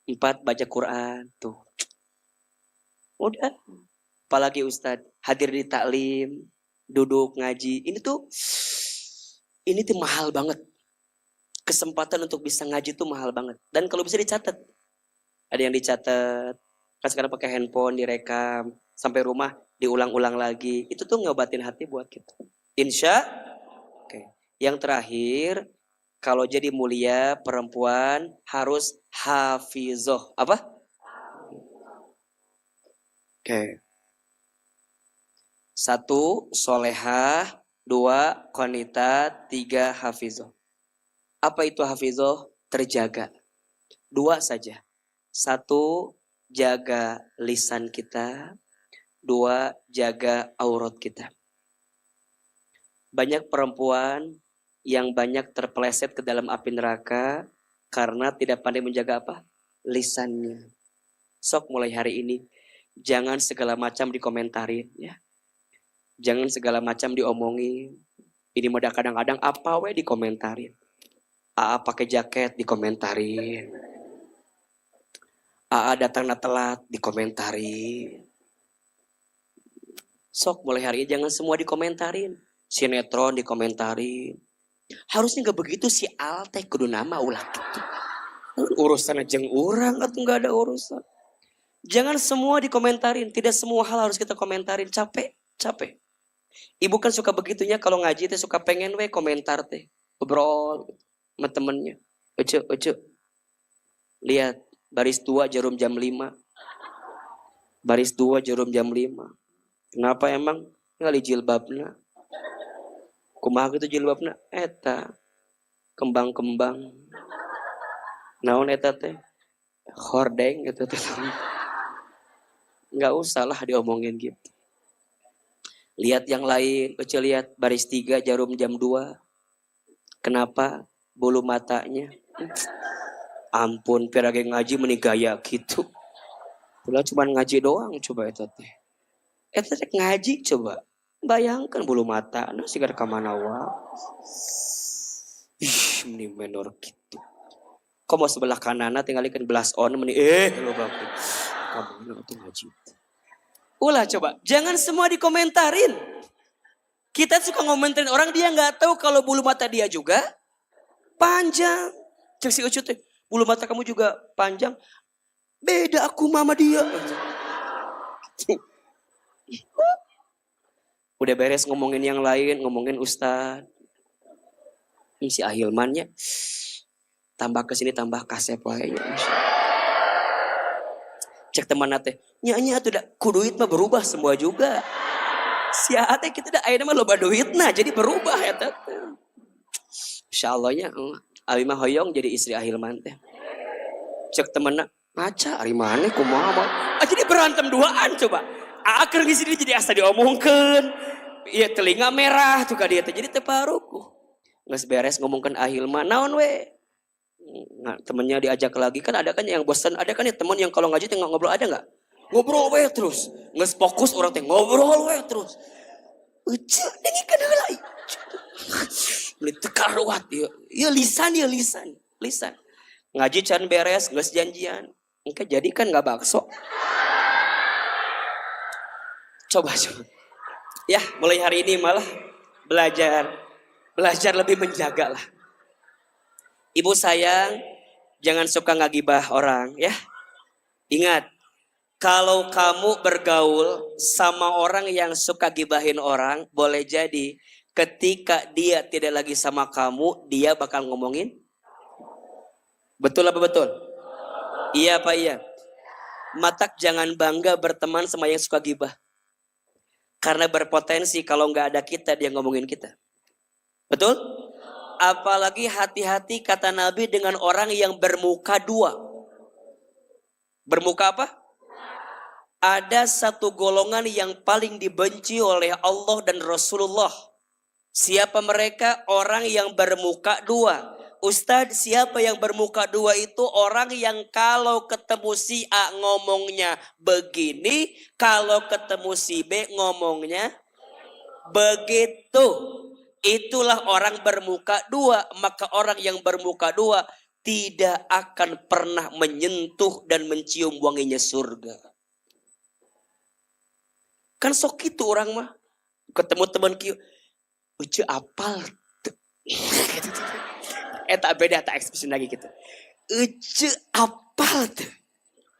4, baca Quran. Tuh. Udah. Apalagi Ustadz, hadir di taklim, duduk ngaji. Ini tuh mahal banget. Kesempatan untuk bisa ngaji tuh mahal banget. Dan kalau bisa dicatat. Ada yang dicatat. Kan sekarang pakai handphone, direkam. Sampai rumah diulang-ulang lagi. Itu tuh ngobatin hati buat kita. Insya. Oke. Yang terakhir, kalau jadi mulia perempuan harus hafizoh. Apa? Oke. 1, solehah. 2, qanitat. 3, hafizoh. Apa itu hafizoh? Terjaga. 2 saja. 1, jaga lisan kita. 2, jaga aurat kita. Banyak perempuan yang banyak terpeleset ke dalam api neraka karena tidak pandai menjaga apa? Lisannya. Sok mulai hari ini, jangan segala macam dikomentarin ya. Jangan segala macam diomongin. Ini mudah kadang-kadang apa we dikomentarin. Pakai jaket dikomentarin. Datangnya telat dikomentarin. Sok mulai hari ini jangan semua dikomentarin. Sinetron dikomentarin. Harusnya gak begitu si Altek kudu nama ulah gitu. Urusan jeng urang atau gak ada urusan. Jangan semua dikomentarin. Tidak semua hal harus kita komentarin. Capek. Capek. Ibu kan suka begitunya kalau ngaji teh suka pengen we komentar teh. Ngobrol gitu, sama temennya. Ece, lihat baris 2 jarum jam 5. Baris 2 jarum jam 5. Kenapa emang? Ngali jilbabna. Kumaha gitu jilbabna? Eta. Kembang-kembang. Naon eta teh? Hordeng gitu teh. Nggak usah lah diomongin gitu. Lihat yang lain, Ece lihat baris 3 jarum jam 2. Kenapa? Bulu matanya. Ampun, pirage ngaji meni gaya gitu. Pula cuma ngaji doang coba eta teh. Eta teh ngaji coba. Bayangkan bulu mata, nah sigar ka mana wae. Ih, meni menor gitu. Komo sebelah kanana tinggalikeun belas on meni lo bagus. Kamu tuh ngaji. Ulah coba, jangan semua dikomentarin. Kita suka ngomentarin orang dia nggak tahu kalau bulu mata dia juga panjang. Cek si Ucut teh, bulu mata kamu juga panjang. Beda aku mama dia. Udah beres ngomongin yang lain, ngomongin Ustad. Ini si Ahilmannya tambah kesini tambah kasep wae. Cek teman teh, nya tuh dah kuduit mah berubah semua juga. Si ate kita dah ayeuna mah loba duitna jadi berubah eta teh. Insyaallah nya abi mah hoyong jadi istri Ahilman teh. Cek temanna, ngaca ari maneh kumaha mah. Jadi berantem duaan coba. Akhir di sini jadi asa diomongkeun. Iya telinga merah tuh ka dieu teh jadi teu parukuh. Geus beres ngomongkeun Ahilman, naon we? Nah, temennya diajak lagi kan ada kan yang bosan, ada kan ya teman yang kalau ngaji teh ngobrol ada nggak? Ngobrol we terus, nges fokus orang teh ngobrol we terus. Uce, dengikeun heula. Beli tekaruat ieu. Ieu lisan. Ngaji can beres, nges janjian. Engke jadi kan nggak bakso. Coba. Ya, mulai hari ini malah belajar lebih menjaga lah. Ibu sayang, jangan suka ngagibah orang ya. Ingat, kalau kamu bergaul sama orang yang suka gibahin orang, boleh jadi ketika dia tidak lagi sama kamu, dia bakal ngomongin. Betul apa betul? Iya apa iya? Matak jangan bangga berteman sama yang suka gibah. Karena berpotensi kalau nggak ada kita, dia ngomongin kita. Betul? Apalagi hati-hati kata Nabi dengan orang yang bermuka dua. Bermuka apa? Ada satu golongan yang paling dibenci oleh Allah dan Rasulullah. Siapa mereka? Orang yang bermuka dua. Ustadz, siapa yang bermuka dua itu? Orang yang kalau ketemu si A ngomongnya begini, kalau ketemu si B ngomongnya begitu. Itulah orang bermuka dua. Maka orang yang bermuka dua tidak akan pernah menyentuh dan mencium wanginya surga. Kan sok itu orang mah. Ketemu teman kieu, uce apal. Eta beda tak ekspresi lagi gitu. Uce apal tuh.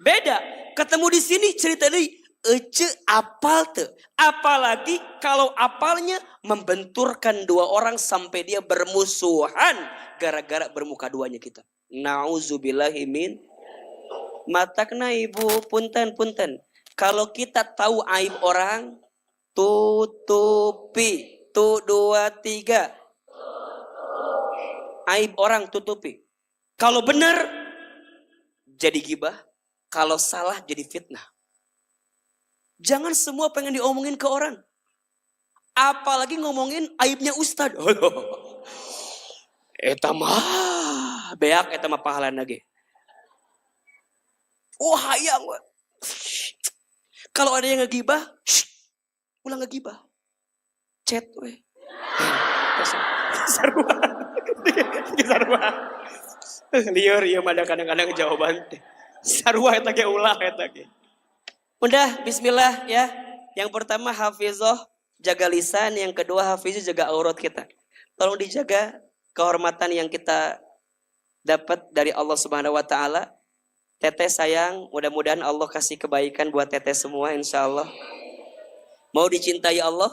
Beda. Ketemu di sini cerita deui, uce apal tuh. Apalagi kalau apalnya membenturkan dua orang sampai dia bermusuhan gara-gara bermuka duanya kita. Nauzubillahi min. Matakna ibu, punten. Kalau kita tahu aib orang, tutupi. 1, 2, 3. Aib orang tutupi. Kalau benar jadi gibah, kalau salah jadi fitnah. Jangan semua pengen diomongin ke orang. Apalagi ngomongin aibnya ustad. Eta mah beak eta mah pahalana ge. Oh hayang we. Kalau ada yang ngegibah, ulang ngegibah. Chat we. Sarua. Lieur ieu mah kadang-kadang jawaban teh. Sarua eta ge ulah eta ge. Udah bismillah ya. Yang pertama hafizah, jaga lisan, yang kedua hafizah jaga aurat kita. Tolong dijaga kehormatan yang kita dapat dari Allah Subhanahu wa taala. Teteh sayang, mudah-mudahan Allah kasih kebaikan buat teteh semua insyaallah. Mau dicintai Allah?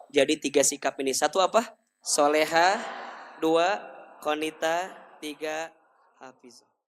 Jadi 3 sikap ini. 1 apa? Soleha. 2 qanita. 3 hafizah.